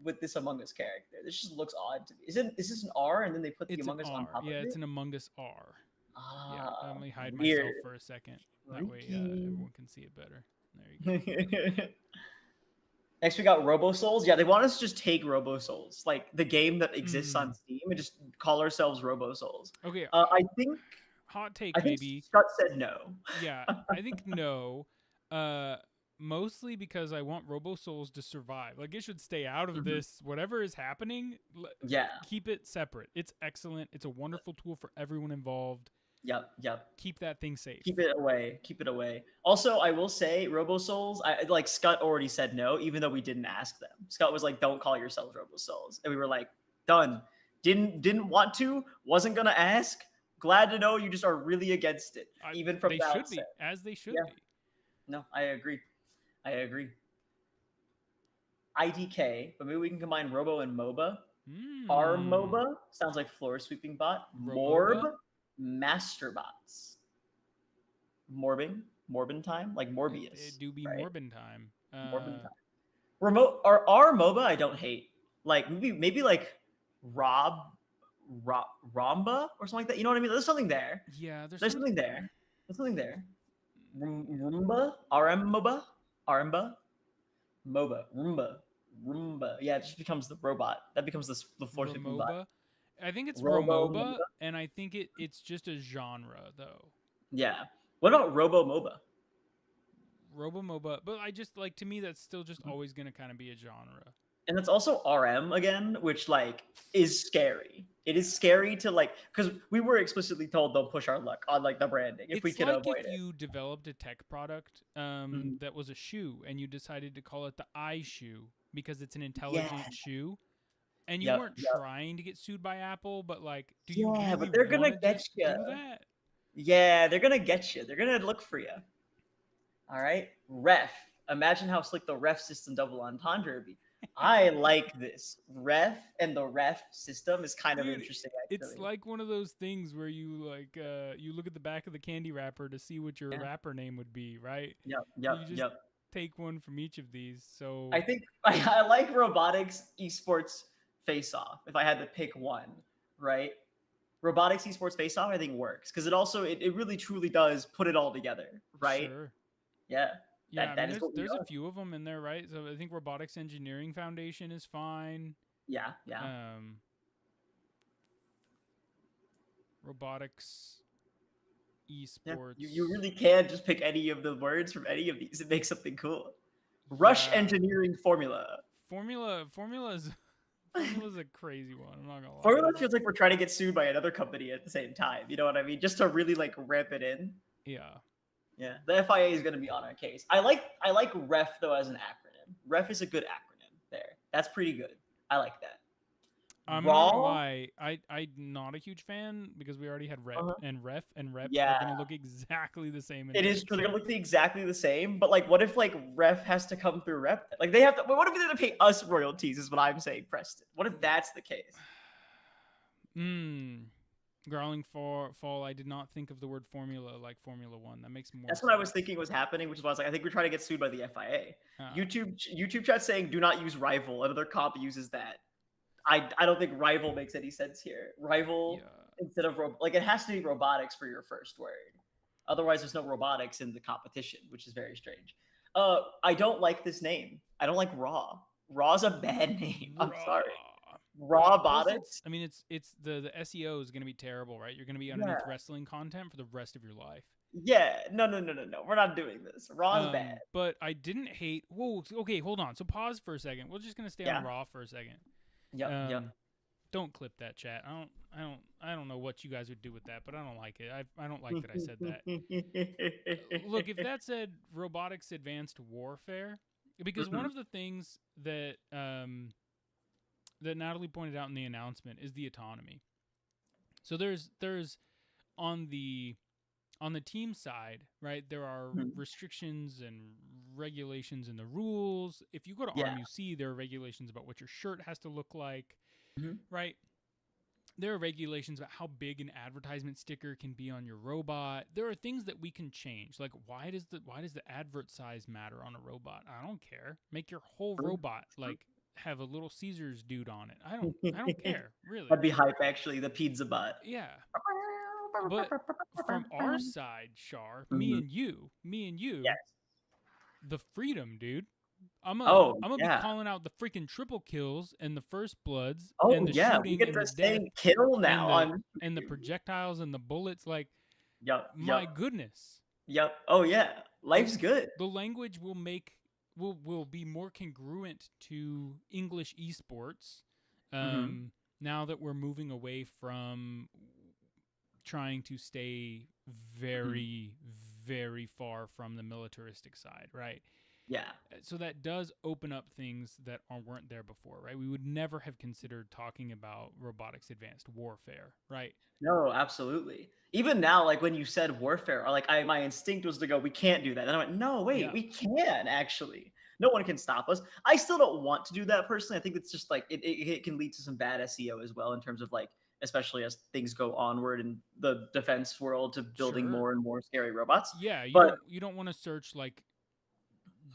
with this Among Us character? This just looks odd to me. Is this an R and then they put the It's an Among Us on R. top of Yeah, it? it's an Among Us R. Yeah. Let Ah, me hide weird. myself for a second. That way, Freaky. everyone can see it better. There you go. Next, we got Robo Souls. Yeah, they want us to just take Robo Souls, like the game that exists on Steam, and just call ourselves Robo Souls. Okay, I think hot I take think maybe. Scott said no. Yeah, I think no. Uh, Mostly because I want Robo Souls to survive. Like it should stay out of Mhm. this. Whatever is happening, Yeah. keep it separate. It's excellent. It's a wonderful tool for everyone involved. Yep. Yep. Keep that thing safe. Keep it away. Keep it away. Also, I will say, Robo Souls. I like Scott already said no, even though we didn't ask them. Scott was like, "Don't call yourselves Robo Souls," and we were like, "Done." Didn't want to. Wasn't gonna ask. Glad to know you just are really against it, even from They the should be, outset. as they should Yeah. be. No, I agree. I agree. IDK, but maybe we can combine Robo and MOBA. R Hmm. MOBA sounds like floor sweeping bot. Morb, Romoba? masterbots. Morbin time, like It Morbius, do be right? Morbin time. Morbin time. Remote or R MOBA, I don't hate. Like maybe like Rob, Rob Romba or something like that. You know what I mean? There's something there. Yeah, there's There's something something there. there. There's something there. Yeah. Roomba, RM MOBA, RMBA, MOBA, Roomba. Yeah, it just becomes the robot. That becomes the floor sweeping bot. Romoba. I think it's Robo Romoba, MOBA. and I think it's just a genre though. Yeah. What about Robo MOBA? Robomoba, but I just like to me that's still just Mhm. always gonna kind of be a genre. And it's also RM again, which like is scary. It is scary to like because we were explicitly told don't push our luck on like the branding if we It's can like avoid if it. you developed a tech product Mhm. that was a shoe and you decided to call it the iShoe because it's an Yeah. intelligent shoe, and you Yep. weren't Yep. trying to get sued by Apple, but like, do you Yeah, really but they're want gonna to get just you. do that? Yeah, they're gonna get you. They're gonna look for you. All right. Ref. Imagine how slick the ref system double entendre would be. I like this. Ref and the ref system is kind of Dude, interesting it's actually. like one of those things where you look at the back of the candy wrapper to see what your Yeah. rapper name would be, right? Yep. Yep. You just Yep. take one from each of these. I So think I like robotics esports face off. If I had to pick one, right? Robotics esports face off, I think works because it really truly does put it all together, right? sure. Yeah, Yeah, I mean that is what we there's a are. few of them in there, right? So I think Robotics Engineering Foundation is fine. Yeah, yeah, Um Robotics yeah. You Esports. really can just pick any of the words from any of these and make something cool. Rush Yeah. engineering formula. Formula's Formula's a crazy one, I'm not gonna lie. Formula feels like we're trying to get sued by another company at the same time. You know what I mean? Just to really like ramp it in. Yeah. Yeah, the FIA is going to be on our case. I like ref though as an acronym. Ref is a good acronym there. That's pretty good. I like that. I'm not gonna Raw. lie, I'm not a huge fan because we already had Uh-huh. rep and rep are Yeah, gonna look exactly the same in it is this. true. They're gonna look exactly the same. But like, what if like ref has to come through rep? Like they have to. What if they're gonna pay us royalties? Is what I'm saying, Preston. What if that's the case? Hmm. Growling for fall. I did not think of the word formula like Formula One. That makes more That's what I was sense. thinking was happening, which is why I was like, I think we're trying to get sued by the FIA. Uh, YouTube chat saying do not use rival. Another comp uses that. I don't think rival makes any sense here. Rival yeah. instead of like it has to be robotics for your first word. Otherwise, there's no robotics in the competition, which is very strange. I don't like this name. I don't like Raw. Raw's a bad name. I'm sorry. Raw. Plus, Rawbotics. I mean, it's the SEO is gonna be terrible, right? You're gonna be Yeah. underneath wrestling content for the rest of your life. Yeah. No. No. No. No. No. We're not doing this. Raw's bad. But I didn't hate. Whoa. Okay, hold on. So pause for a second. We're just gonna stay on Yeah. Raw for a second. Yep. Yep. Um, don't clip that chat. I don't know what you guys would do with that, but I don't like it. I don't like that I said that. Look, if that said robotics advanced warfare, because one Mhm. of the things that that Natalie pointed out in the announcement is the autonomy. So there's on the on the team side, right? There are Mhm. restrictions and regulations in the rules. If you go to Yeah. RMUC, there are regulations about what your shirt has to look like, Mhm. right? There are regulations about how big an advertisement sticker can be on your robot. There are things that we can change. Like why does the advert size matter on a robot? I don't care. Make your whole True. robot True. like have a little Caesars dude on it. I don't care, really. That'd be hype, actually. The pizza bot. Yeah. But from our side, Shar, Mhm. me and you, Yes. the freedom, dude. Oh, I'm gonna be yeah. calling out the freaking triple kills and the first bloods and Oh, the yeah. We shooting get and to the death say kill now and on the YouTube. projectiles and the bullets. Like, Yup, my yup, goodness, yup. Oh, yeah. the Life's good. the language will be more congruent to English esports. Mm-hmm. Now that we're moving away from trying to stay Mm-hmm. very, very far from the militaristic side, right? Yeah. So that does open up things that weren't there before, right? We would never have considered talking about robotics advanced warfare, right? No, absolutely. Even now, like when you said warfare, or like my instinct was to go, we can't do that. And I went, no, wait, Yeah, we can actually. No one can stop us. I still don't want to do that personally. I think it's just like it can lead to some bad SEO as well in terms of like, especially as things go onward in the defense world to building sure. more and more scary robots. Yeah, But you don't want to search like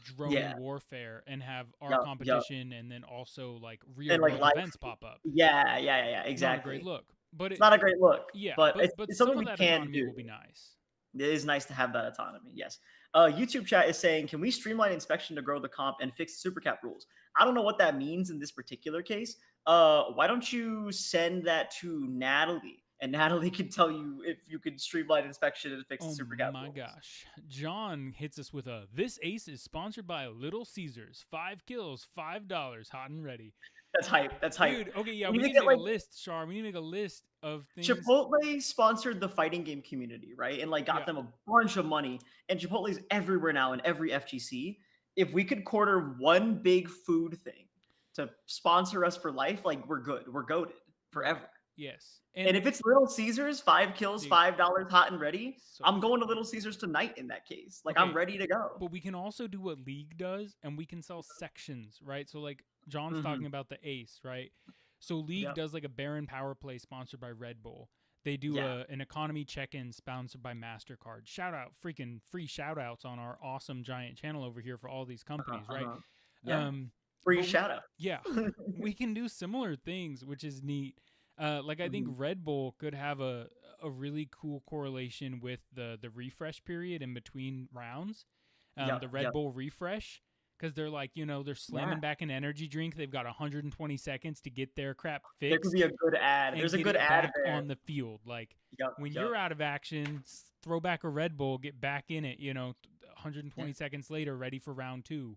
drone yeah, warfare and have our yup, yup. competition and then also like real And like world life, events pop up. yeah, Not a great exactly. look. But It's not a great look, yeah, but but it's some something of we that can autonomy do. will be nice. It is nice to have that autonomy. Yes. YouTube chat is saying, can we streamline inspection to grow the comp and fix super cap rules? I don't know what that means in this particular case. Why don't you send that to Natalie, and Natalie can tell you if you could streamline inspection and fix the Oh super cap my rules. gosh. John hits us with a this ace is sponsored by Little Caesars. 5 kills, $5, hot and ready. That's hype. That's hype. Dude, okay, yeah, We we need need to to get make a like list, Char. We need to make a list of things. Chipotle sponsored the fighting game community, right? And like got Yeah. them a bunch of money. And Chipotle's everywhere now in every FGC. If we could quarter one big food thing to sponsor us for life, like we're good. We're goaded Right. forever. Yes. And And if it's Little Caesars, 5 kills, dude, $5 hot and ready, so I'm going to freaking Little good. Caesars tonight in that case. Like I'm Okay, ready to go. but we can also do what League does, and we can sell sections, right? So like John's Mm-hmm. talking about the Ace, right? So League Yep. does like a Baron Power Play sponsored by Red Bull. They do Yeah. an economy check-in sponsored by Mastercard. Shout out, freaking free shout outs on our awesome giant channel over here for all these Uh-huh, companies, right? uh-huh. Yeah. Um, Free but we, shout out. yeah, we can do similar things, which is neat. Like I think Mm-hmm. Red Bull could have a really cool correlation with the refresh period in between rounds. Yep. The Red Yep. Bull refresh, because they're like, they're Yeah. slamming back an energy drink. They've got 120 seconds to get their crap There could fixed be a good ad. and There's a get good it ad back there. on the field. Like Yep. when Yep. you're out of action, throw back a Red Bull, get back in it. 120 Yeah. seconds later, ready for round two.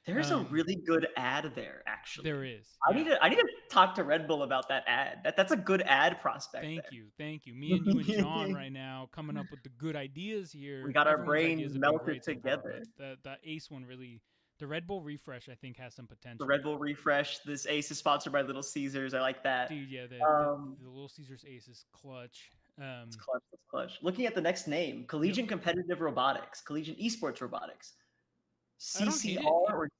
There's a really good ad there, actually. There is, yeah. I need to talk to Red Bull about that ad. That's a good ad prospect Thank there. you, thank you. Me and you and John right now coming up with the good ideas We here. got our Everyone's brains ideas have been melted great so far, together. but the Ace one really, the Red Bull refresh, I think has some The potential. Red Bull refresh. This Ace is sponsored by Little Caesars. I like that. Dude, yeah, Um, the Little Caesars Ace is clutch. it's clutch. It's clutch. Looking at the next name, Yep. Collegiate Competitive Robotics, Collegiate Esports Robotics, I don't hate CCR it or if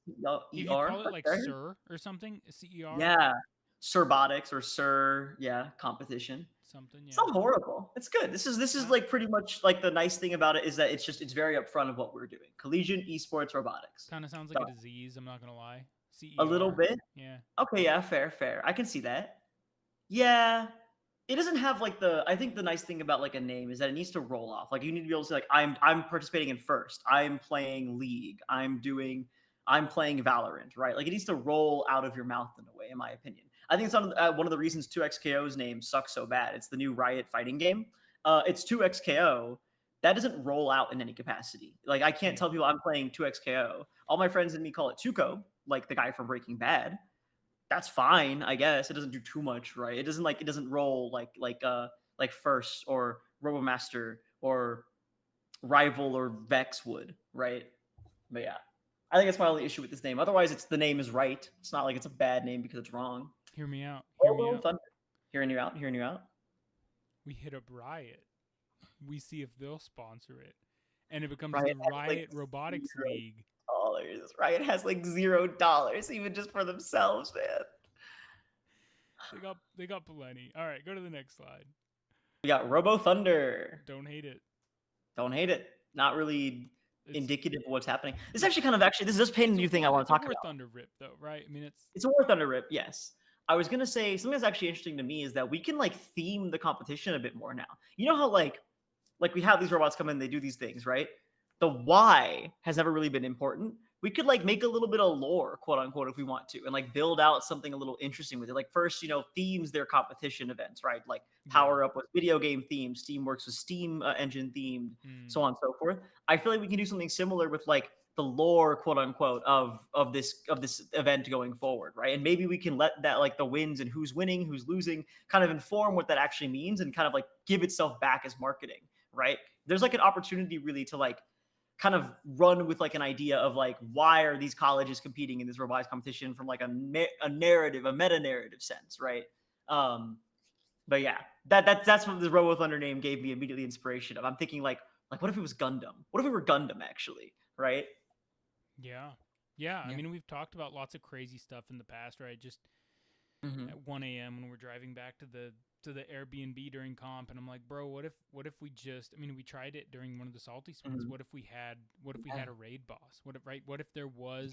you ER. call it like Okay. Sir or something. CER Yeah, Sirbotics or Sir. Yeah, competition. something. It's Yeah, not horrible. It's good. This is I, like pretty much like the nice thing about it is that it's very upfront of what we're doing. Collegiate esports robotics. kind of sounds like a Done. disease. I'm not gonna lie. A little CER. bit. Yeah. Okay, yeah, fair. I can see that. Yeah. It doesn't have like the I think the nice thing about like a name is that it needs to roll off. Like you need to be able to say like I'm participating in first. I'm playing League. I'm playing Valorant, right? Like it needs to roll out of your mouth in a way, in my opinion. I think it's one of the reasons 2XKO's name sucks so bad. It's the new Riot fighting game. It's 2XKO. That doesn't roll out in any capacity. Like I can't Hmm. tell people I'm playing 2XKO. All my friends and me call it Tuco, like the guy from Breaking Bad. That's fine, I guess. It doesn't do too much, right? It doesn't roll like First or Robomaster or Rival or Vex would, right? But yeah. I think that's my only issue with this name. Otherwise, it's the name is right. It's not like it's a bad name because it's wrong. Hear me out. Hear me Robo out. Thunder. Hearing you out. Hearing you out. We hit up Riot. We see if they'll sponsor it, and it becomes Riot the has like Riot Robotics $0. League. Riot has like $0, even just for themselves, man. They got plenty. All right, go to the next slide. We got Robo Thunder. Don't hate it. Don't hate it. Not really It's indicative of what's happening. This yeah. actually kind of this does paint a new thing I want It's to a talk War about. Thunder rip though, right? I mean, It's a War Thunder rip, yes. I was gonna say something that's actually interesting to me is that we can like theme the competition a bit more now. You know how like we have these robots come in, they do these things, right? The why has never really been important. we could like make a little bit of lore, quote unquote, if we want to, and like build out something a little interesting with it. Like first, themes their competition events, right? Like Power Up with video game themes, Steamworks with Steam engine themed, so on and so forth. I feel like we can do something similar with like the lore, quote unquote, of this event going forward, right? And maybe we can let that like the wins and who's winning, who's losing, kind of inform what that actually means and kind of like give itself back as marketing, right? There's like an opportunity really to like kind of run with like an idea of like why are these colleges competing in this robotics competition from like a narrative, a meta narrative sense, right? But yeah, that's what the Robo Thunder name gave me immediately inspiration of. I'm thinking like what if it was Gundam? What if we were Gundam actually, right? Yeah. Yeah. I mean, we've talked about lots of crazy stuff in the past, right? Just at 1 a.m. when we're driving back to the Airbnb during comp, and I'm like, bro, what if we just? I mean, we tried it during one of the salty spins. What if we had a raid boss? What if there was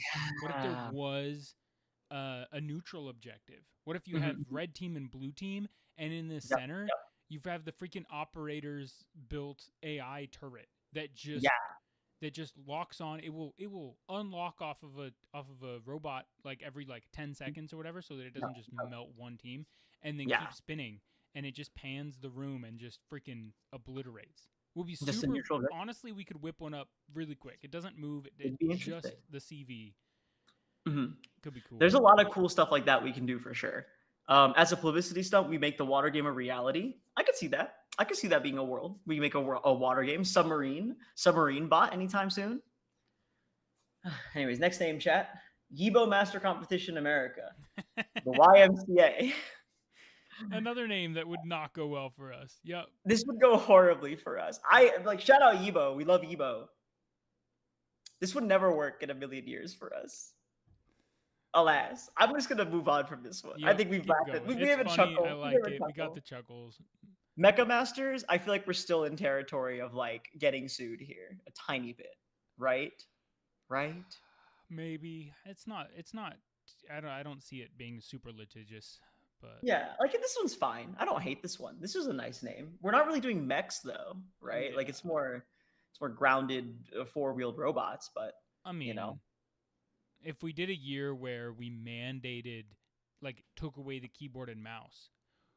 a neutral objective? What if you have red team and blue team, and in the center you have the freaking operators built AI turret that just locks on. It will unlock off of a robot like every like 10 seconds or whatever, so that it doesn't just melt one team and then keep spinning, and it just pans the room and just freaking obliterates. Will be Just a super. neutral, right? Honestly, we could whip one up really quick. It doesn't move. It'd be Just interesting. the CV could be cool. There's a lot of cool stuff like that we can do for sure. As a publicity stunt, we make the water game a reality. I could see that. I could see that being a world. We make a water game, submarine bot anytime soon. Anyways, next name, chat. Yibo Master Competition America. The YMCA. Another name that would not go well for us. Yep. This would go horribly for us. I like shout out Yibo. We love Yibo. This would never work in a million years for us. Alas, I'm just gonna move on from this one. Yep, I think we've laughed it. We have a chuckle. I like it. We got the chuckles. Mecha Masters, I feel like we're still in territory of like getting sued here a tiny bit, right? Right? Maybe it's not. I don't see it being super litigious, but yeah, like this one's fine. I don't hate this one. This is a nice name. We're not really doing mechs though, right? Yeah. Like it's more grounded four-wheeled robots, but I mean, if we did a year where we mandated, like, took away the keyboard and mouse,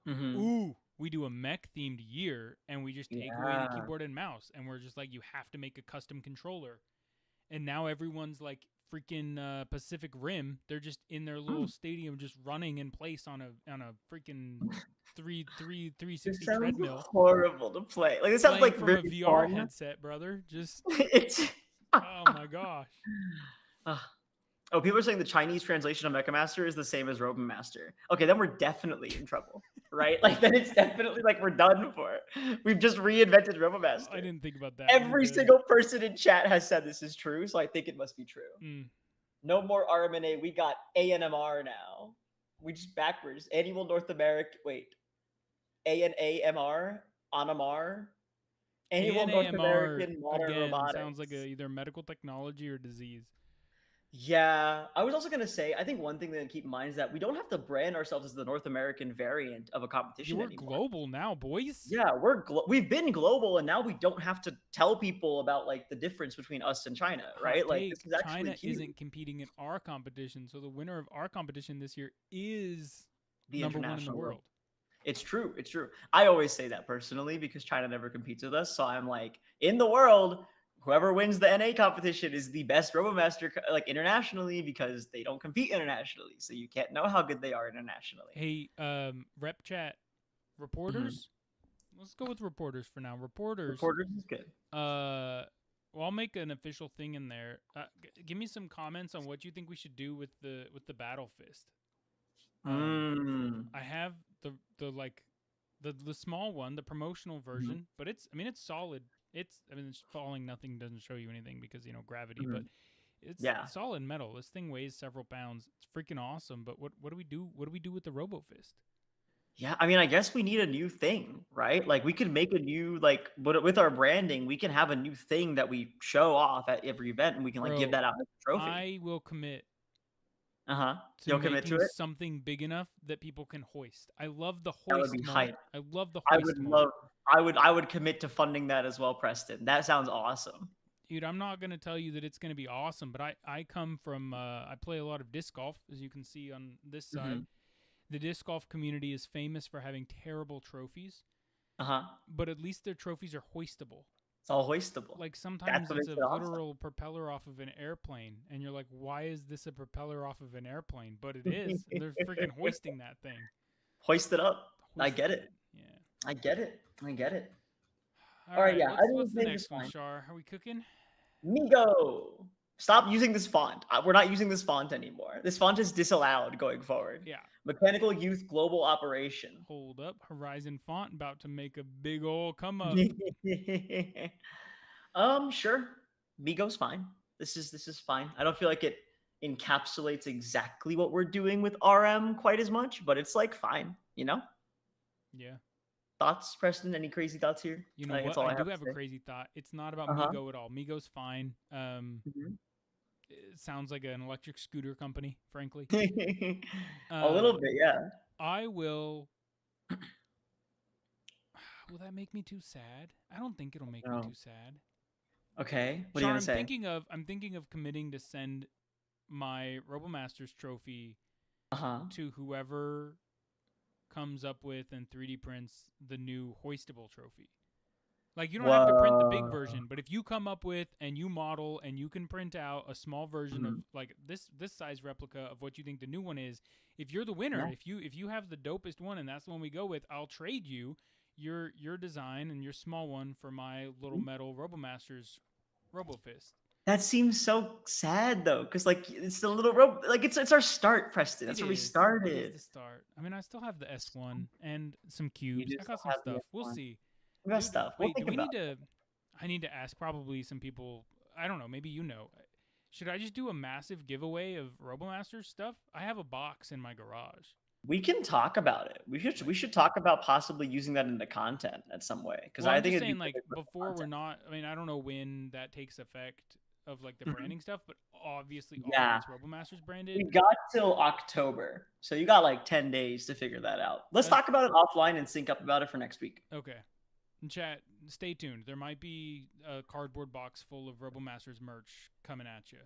ooh, we do a mech themed year and we just take away the keyboard and mouse, and we're just like, you have to make a custom controller, and now everyone's like freaking Pacific Rim. They're just in their little stadium, just running in place on a freaking 360 treadmill. Horrible to play. Like this sounds like from really a VR fun. headset, brother. Just it's oh my gosh. Oh, people are saying the Chinese translation of Mecha Master is the same as Robo Master. Okay, then we're definitely in trouble, right? Like then it's definitely like we're done for. We've just reinvented Robo Master. I didn't think about that. Every single person in chat has said this is true, so I think it must be true. No more RMNA. We got ANMR now. We just backwards. Annual North America. Wait. ANAMR? Anamar? Annual North American Modern again, Robotics. Sounds like either medical technology or disease. Yeah, I was also going to say, I think one thing to keep in mind is that we don't have to brand ourselves as the North American variant of a competition We're anymore. global now, boys. Yeah, we've been global, and now we don't have to tell people about like the difference between us and China, right? Like this is actually China huge. isn't competing in our competition, so the winner of our competition this year is the number one in the world. It's true. It's true. I always say that personally because China never competes with us. So I'm like, in the world, whoever wins the NA competition is the best RoboMaster like internationally because they don't compete internationally. So you can't know how good they are internationally. Hey, rep chat reporters. Let's go with reporters for now. Reporters is good. Well, I'll make an official thing in there. Give me some comments on what you think we should do with the Battle Fist. I have the small one, the promotional version, but it's solid. It's falling. Nothing doesn't show you anything because gravity, but it's solid metal. This thing weighs several pounds. It's freaking awesome. But what do we do? What do we do with the Robo Fist? Yeah, I mean, I guess we need a new thing, right? Like we could make a new but with our branding, we can have a new thing that we show off at every event, and we can give that out as a trophy. I will commit. You'll commit to it. Something big enough that people can hoist. I love the hoist. That would be hype. I love the hoist. I would commit to funding that as well, Preston. That sounds awesome. Dude, I'm not gonna tell you that it's gonna be awesome, but I come from I play a lot of disc golf, as you can see on this side. The disc golf community is famous for having terrible trophies, Uh-huh. but at least their trophies are hoistable. It's all hoistable. Like That's sometimes what it's makes a it awesome. literal propeller off of an airplane, and you're like, why is this a propeller off of an airplane? But it is, and they're freaking hoisting that thing. Hoist it up. I Hoisting get it. it. Yeah. I get it. I get it. All All right, right. yeah. I think What's this the name is next one, fine. Shar? Are we cooking? Migo. Stop using this font. We're not using this font anymore. This font is disallowed going forward. Yeah. Mechanical Youth Global Operation. Hold up. Horizon Font about to make a big ol' come up. Sure. Migo's fine. This is fine. I don't feel like it encapsulates exactly what we're doing with RM quite as much, but it's like fine, you know? Yeah. Thoughts, Preston? Any crazy thoughts here? You know I think that's what? all I I do have have to a say. crazy thought. It's not about Uh-huh. Migo at all. Migo's fine. Mhm. It sounds like an electric scooter company, frankly. A little Uh, bit, yeah. I will. Will that make me too sad? I don't think it'll make me No. too sad. Okay. What are you Char, gonna say? I'm thinking of committing to send my RoboMasters trophy Uh-huh. to whoever comes up with and 3D prints the new hoistable trophy. Like you don't have to print the big Whoa. version, but if you come up with and you model and you can print out a small version of Mhm. like this size replica of what you think the new one is, if you're the winner, Yeah. if you have the dopest one and that's the one we go with, I'll trade you your design and your small one for my little metal RoboMasters RoboFist. That seems so sad though, because like it's the little rope, like it's our start, Preston. It That's where we is. It is started. the start. I mean, I still have the S1 and some You cubes. do I still got some have the stuff. We'll F1. see. We got Dude, stuff. We'll wait, do think we about need to I need to ask probably some people. I don't know, maybe you know. Should I just do a massive giveaway of RoboMasters stuff? I have a box in my garage. we can talk about it. We should talk about possibly using that into content at some way because Well, I I'm think just it'd be saying, like, perfect for before we're content. not. I mean, I don't know when that takes effect of like the Mhm. branding stuff, but obviously all of Yeah, it's RoboMasters we branded. got till October, so you got like 10 days to figure that out. Let's Uh, talk about it offline and sync up about it for next week. okay. And chat, stay tuned. There might be a cardboard box full of RoboMasters merch coming at you.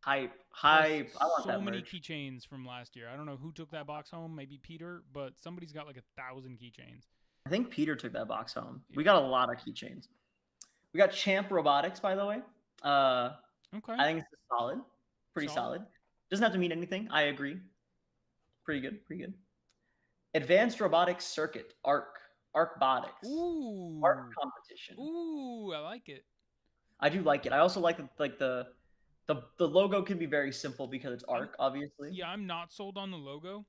Hype, Plus, hype. I want so that many merch. keychains from last year. I don't know who took that box home. Maybe Peter, but somebody's got like 1,000 keychains. I think Peter took that box home. Yeah. We got a lot of keychains. We got Champ Robotics, by the way. Okay. I think it's solid, pretty solid. Doesn't have to mean anything. I agree. Pretty good, pretty good. Advanced Robotics Circuit, ARC-botics, Ooh. ARC competition. Ooh, I like it. I do like it. I also like the logo can be very simple because it's ARC, obviously. Yeah, I'm not sold on the logo,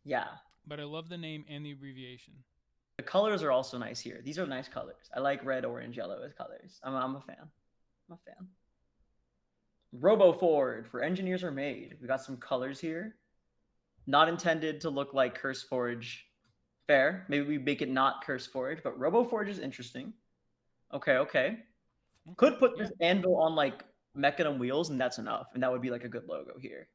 Yeah. but I love the name and the abbreviation. The colors are also nice here. These are nice colors. I like red, orange, yellow as colors. I'm a fan. I'm a fan. RoboFord for Engineers Are Made. We got some colors here. Not intended to look like CurseForge. Fair. Maybe we make it not CurseForge, but RoboForge is interesting. Okay, okay. Could put this anvil on like Mechanism wheels, and that's enough. And that would be like a good logo here.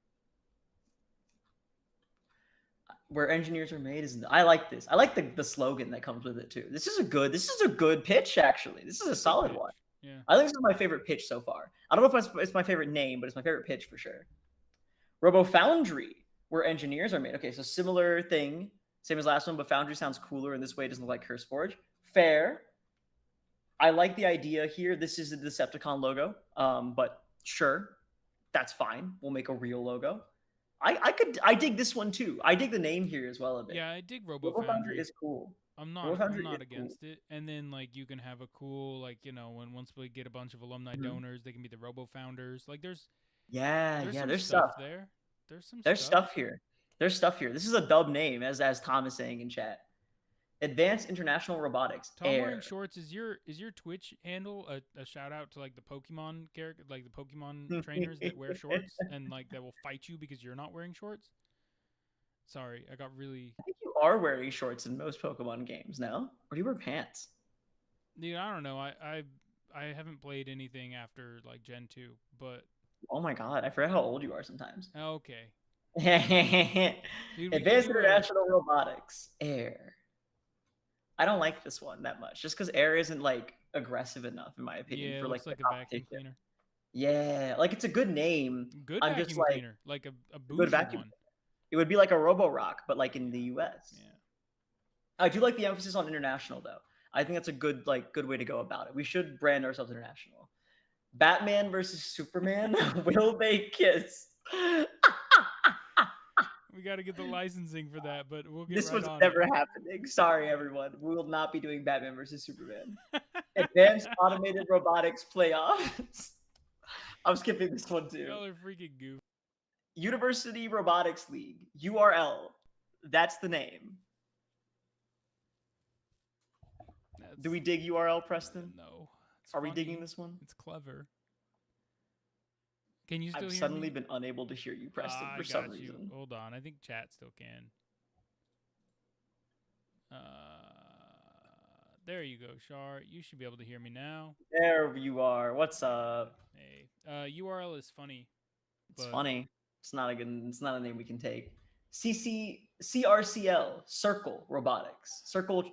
Where engineers are made is I like this. I like the slogan that comes with it too. This is a good pitch actually. This is a solid one. Yeah. I think this is my favorite pitch so far. I don't know if it's my favorite name, but it's my favorite pitch for sure. Robo Foundry, where engineers are made. Okay, so similar thing, same as last one, but Foundry sounds cooler in this way. It doesn't look like CurseForge. Fair. I like the idea here. This is the Decepticon logo, but sure, that's fine. We'll make a real logo. I dig this one too. I dig the name here as well a bit. Yeah, I dig Robo Foundry is cool. I'm not against it. And then like you can have a cool like, you know, once we get a bunch of alumni donors, they can be the Robo Founders. Like there's stuff there. There's stuff here. There's stuff here. This is a dub name, as Tom is saying in chat. Advanced International Robotics. Tom wearing shorts, is your Twitch handle a shout out to like the Pokemon character, like the Pokemon trainers that wear shorts and like that will fight you because you're not wearing shorts? Sorry, I got really. I think you are wearing shorts in most Pokemon games now, or do you wear pants? Dude, I don't know. I haven't played anything after like Gen 2, but. Oh my god, I forget how old you are sometimes. Okay. Dude, Advanced International Robotics. Air. I don't like this one that much, just because Air isn't like aggressive enough, in my opinion, Yeah, for it like looks the like a vacuum competition. cleaner. Yeah, like it's a good name. Good I'm just vacuum like cleaner, like a a good bougie vacuum. one. It would be like a Roborock, but like in the Yeah, US. yeah. I do like the emphasis on international though. I think that's a good way to go about it. We should brand ourselves international. Batman versus Superman. Will they kiss? We got to get the licensing for that, but we'll get This right was on never it. happening. Sorry, everyone. We will not be doing Batman versus Superman. Advanced Automated Robotics Playoffs. I'm skipping this one too. Y'all are freaking goof. University Robotics League. URL. That's the name. That's, Do we dig URL, Preston? no. It's Are we funny. digging this one? It's clever. Can you still I've hear suddenly me? been unable to hear you, Preston, I for some got you. reason. Hold on. I think chat still can. There you go, Shar. You should be able to hear me now. There you are. What's up? Hey, URL is funny. It's But funny. It's not a good. It's not a name we can take. CRCL Circle Robotics. Circle,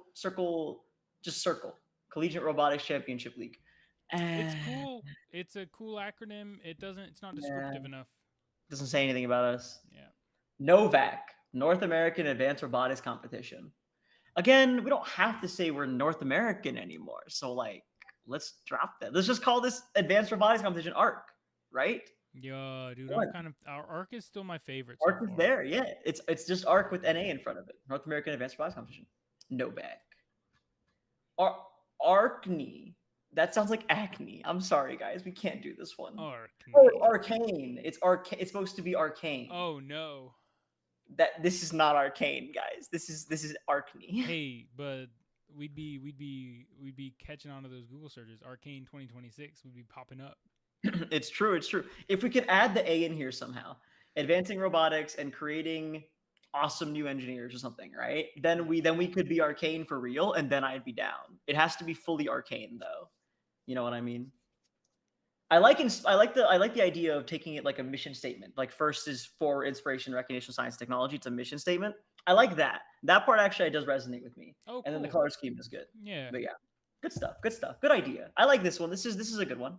just Circle. Collegiate Robotics Championship League. it's cool. It's a cool acronym. It doesn't. It's not descriptive Yeah, enough. doesn't say anything about us. Yeah. NOVAC, North American Advanced Robotics Competition. Again, we don't have to say we're North American anymore. So like, let's drop that. Let's just call this Advanced Robotics Competition ARC, right? Yeah, dude. What? I'm kind of. Our arc is still my favorite so ARC is far. there, yeah. It's just ARC with NA in front of it. North American Advanced Robotics Competition. NOVAC. Arcney. That sounds like acne. I'm sorry, guys. We can't do this one. Arc. Oh, it's arcane. It's supposed to be arcane. Oh no. This is not arcane, guys. This is Arcney. Hey, but we'd be catching on to those Google searches. Arcane 2026 would be popping up. It's true. It's true. If we could add the A in here somehow, advancing robotics and creating awesome new engineers or something, right? Then we could be arcane for real, and then I'd be down. It has to be fully arcane though. You know what I mean? I like the idea of taking it like a mission statement. Like first is for inspiration, recognition, science, technology. It's a mission statement. I like that. That part actually does resonate with me. Oh, cool. And then the color scheme is good. Yeah. But yeah, good stuff. Good stuff. Good idea. I like this one. This is a good one.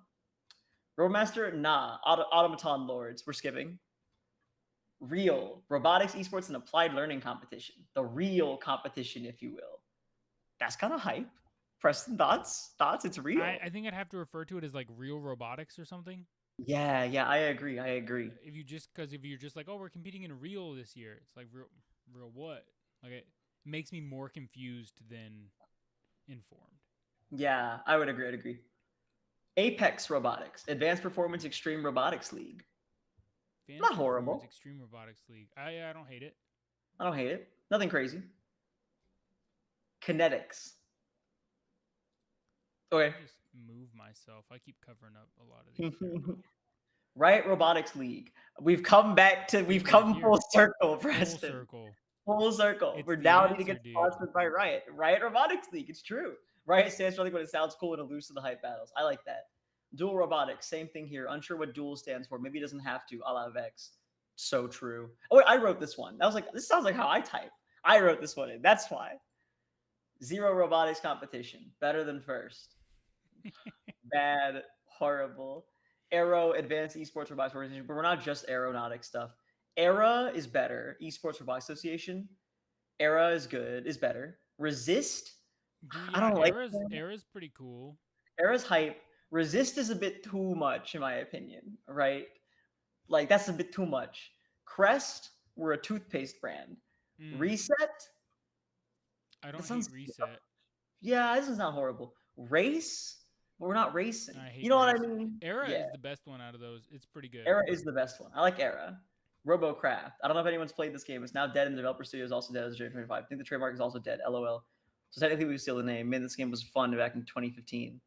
Roadmaster, nah. Automaton Lords, we're skipping. Real robotics, esports, and applied learning competition. The real competition, if you will. That's kind of hype. Preston, thoughts? It's real. I think I'd have to refer to it as like real robotics or something. Yeah, I agree. If you're just like, oh, we're competing in real this year, it's like real what? Like it makes me more confused than informed. Yeah, I would agree. I'd agree. Apex Robotics, Advanced Performance Extreme Robotics League. Not horrible. Extreme Robotics League. I don't hate it. I don't hate it. Nothing crazy. Kinetics. Okay. I just move myself. I keep covering up a lot of these. Riot Robotics League. We've come full circle, Preston. Full circle. We're now need to get sponsored by Riot. Riot Robotics League. It's true. Riot stands for something when it sounds cool and alludes to the hype battles. I like that. Dual Robotics. Same thing here. Unsure what dual stands for. Maybe it doesn't have to. A la Vex. So true. Oh wait, I wrote this one. I was like, this sounds like how I type. I wrote this one in. That's why. Zero Robotics Competition. Better than first. Bad. Horrible. Aero Advanced Esports Robotics Organization, but we're not just aeronautic stuff. ERA is better. Esports Robotics Association. ERA is good. Is better. Resist. Yeah, I don't like. ERA's pretty cool. ERA's hype. Resist is a bit too much, in my opinion. Right? Like that's a bit too much. Crest. We're a toothpaste brand. Reset. I don't hate Reset. Yeah, this is not horrible. Race. But we're not racing. You know what I mean? ERA is the best one out of those. It's pretty good. ERA is the best one. I like ERA. RoboCraft. I don't know if anyone's played this game. It's now dead, and the developer studio is also dead as of January 25. I think the trademark is also dead. LOL. So technically, we steal the name. Man, this game was fun back in 2015.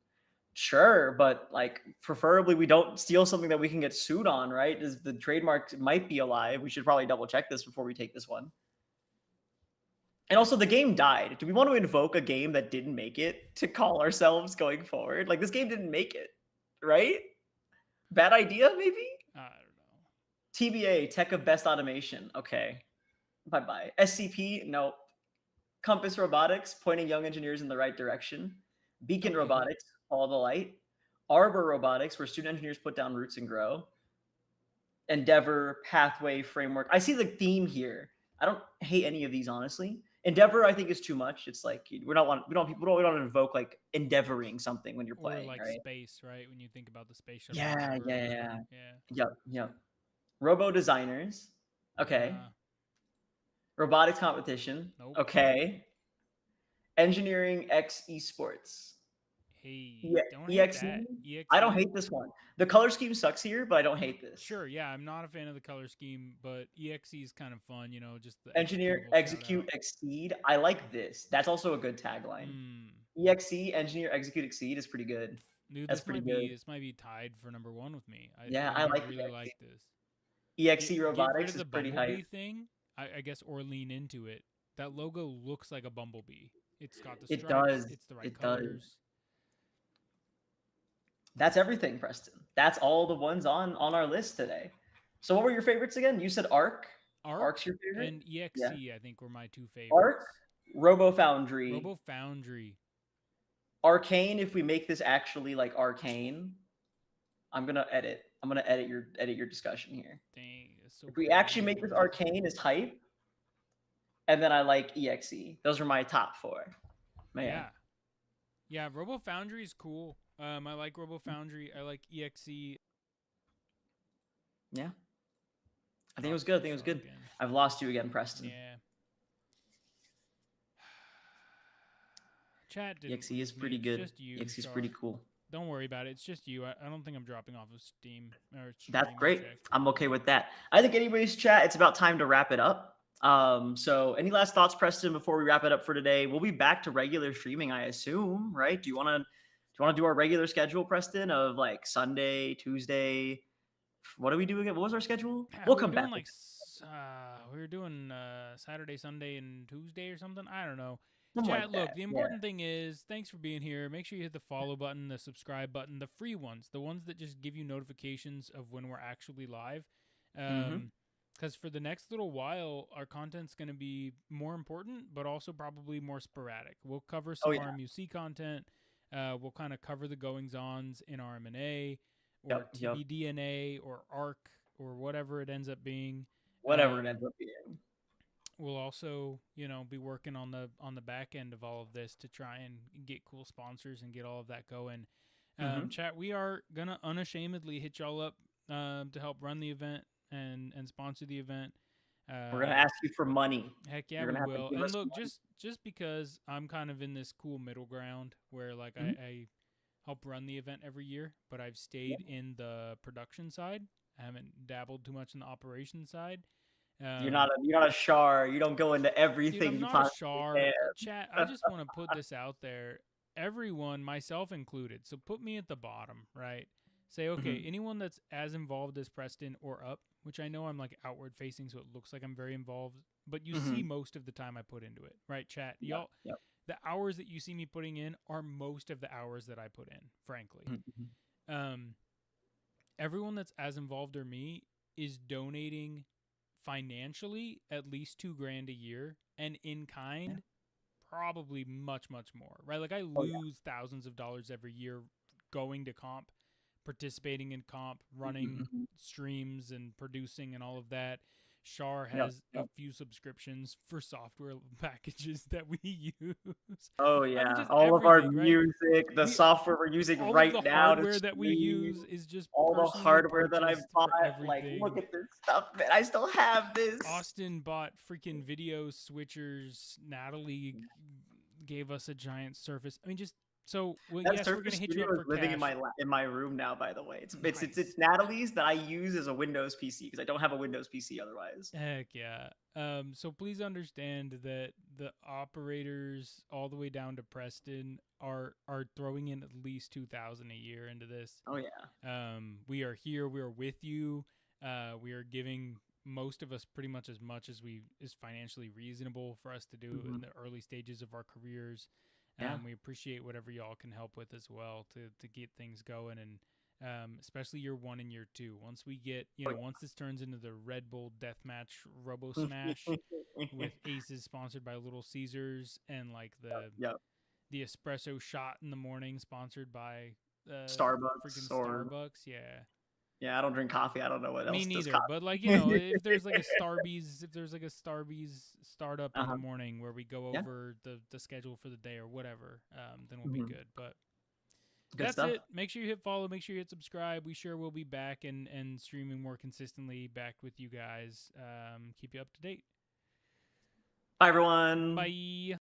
Sure, but like, preferably we don't steal something that we can get sued on, right? The trademark might be alive. We should probably double check this before we take this one. And also, the game died. Do we want to invoke a game that didn't make it to call ourselves going forward? Like, this game didn't make it, right? Bad idea, maybe? I don't know. TBA, Tech of Best Automation. Okay. Bye-bye. SCP, nope. Compass Robotics, pointing young engineers in the right direction. Beacon Robotics, Follow the light. Arbor Robotics, where student engineers put down roots and grow. Endeavor, Pathway, Framework. I see the theme here. I don't hate any of these, honestly. Endeavor, I think, is too much. It's like we don't want to invoke like endeavoring something when you're Or playing, like right? space, right? When you think about the space shuttle Yeah, Endeavor or yeah, whatever. yeah. Yeah. Yep, yep. Robo designers. Okay. Nah. Robotics competition. Nope. Okay. Engineering X esports. Hey, Yeah, don't hate EXE. that. I don't EXE. hate this one. The color scheme sucks here, but I don't hate this. Sure, yeah, I'm not a fan of the color scheme, but EXE is kind of fun, you know, just the Engineer, executable shout out. execute, exceed. I like this. That's also a good tagline. Hmm. EXE, engineer, execute, exceed is pretty good. Dude, That's pretty good. this might be tied for *1 with me. Yeah, I I like really like this. EXE Get rid robotics of is the pretty hype. bumblebee thing, I guess, or lean into it. That logo looks like a bumblebee. It's got the It stripes. does. It's the right It does. colors. That's everything, Preston. That's all the ones on our list today. So what were your favorites again? You said Arc. Arc Arc's your favorite? and EXE, Yeah. I think, were my two Arc, favorites. Robo Foundry, Robo Foundry. Arcane. If we make this actually like Arcane, I'm gonna edit your discussion here. Dang, it's so If we cool. actually make this Arcane is hype, and then I like EXE. Those are my top four. Man. Yeah. Yeah, Robo Foundry is cool. I like Robo Foundry. I like EXE. Yeah. I think it was good. I think it was good. Again. I've lost you again, Preston. Yeah. Chat didn't EXE is pretty it's good. just you, EXE is Char. pretty cool. Don't worry about it. It's just you. I don't think I'm dropping off of Steam. Or That's stream, great. check. I'm okay with that. I think anyways, chat, it's about time to wrap it up. So any last thoughts, Preston, before we wrap it up for today? We'll be back to regular streaming, I assume, right? Do you want to do our regular schedule, Preston, of like Sunday, Tuesday? What are we doing? What was our schedule? Yeah, We'll come back. We were doing Saturday, Sunday, and Tuesday or something. I don't know. Something Chat, like look, that. the important thing is thanks for being here. Make sure you hit the follow button, the subscribe button, the free ones, the ones that just give you notifications of when we're actually live. Because for the next little while, our content's going to be more important, but also probably more sporadic. We'll cover some RMUC content. We'll kind of cover the goings-ons in RMNA or TBDNA or ARC or whatever it ends up being. Whatever it ends up being. We'll also, be working on the back end of all of this to try and get cool sponsors and get all of that going. Chat, we are gonna unashamedly hit y'all up to help run the event and sponsor the event. We're gonna ask you for money. Heck yeah, we will. And look, just because I'm kind of in this cool middle ground where like I help run the event every year, but I've stayed in the production side. I haven't dabbled too much in the operations side. You're not a Char. You don't go into everything. Dude, I'm not a Char. Chat, I just want to put this out there. Everyone, myself included. So put me at the bottom, right? Say, okay, anyone that's as involved as Preston or up, which I know I'm like outward facing, so it looks like I'm very involved, but you see most of the time I put into it, right? Chat, y'all. The hours that you see me putting in are most of the hours that I put in, frankly. Everyone that's as involved or me is donating financially at least $2,000 a year, and in kind probably much more, right? Like I lose thousands of dollars every year going to comp, participating in comp, running streams and producing and all of that. Char has a few subscriptions for software packages that we use. Oh yeah, all of our music, the software we're using right now, the hardware that we use is just all the hardware that I bought. Like, everything. look at this stuff, man. I still have this. Austin bought freaking video switchers. Natalie gave us a giant Surface. I mean, just so yes, we're gonna hit you up for living cash. in my room now. By the way, it's Natalie's that I use as a Windows PC because I don't have a Windows PC otherwise. Heck yeah. So please understand that the operators all the way down to Preston are throwing in at least $2,000 a year into this. Oh yeah. We are here. We are with you. We are giving most of us pretty much as is financially reasonable for us to do in the early stages of our careers. We appreciate whatever y'all can help with as well to get things going, and especially year 1 and year 2. Once we get, once this turns into the Red Bull Deathmatch Robo Smash with Aces sponsored by Little Caesars and like the espresso shot in the morning, sponsored by Starbucks freaking or Starbucks. Yeah. yeah, I don't drink coffee. I don't know what Me else does neither, coffee. but like, you know, if there's like a Starbucks startup in the Uh-huh. morning where we go Yeah. over the schedule for the day or whatever, then we'll be Mhm. good. But Good that's stuff. it. Make sure you hit follow. Make sure you hit subscribe. We sure will be back and streaming more consistently back with you guys. Keep you up to date. Bye, everyone. Bye.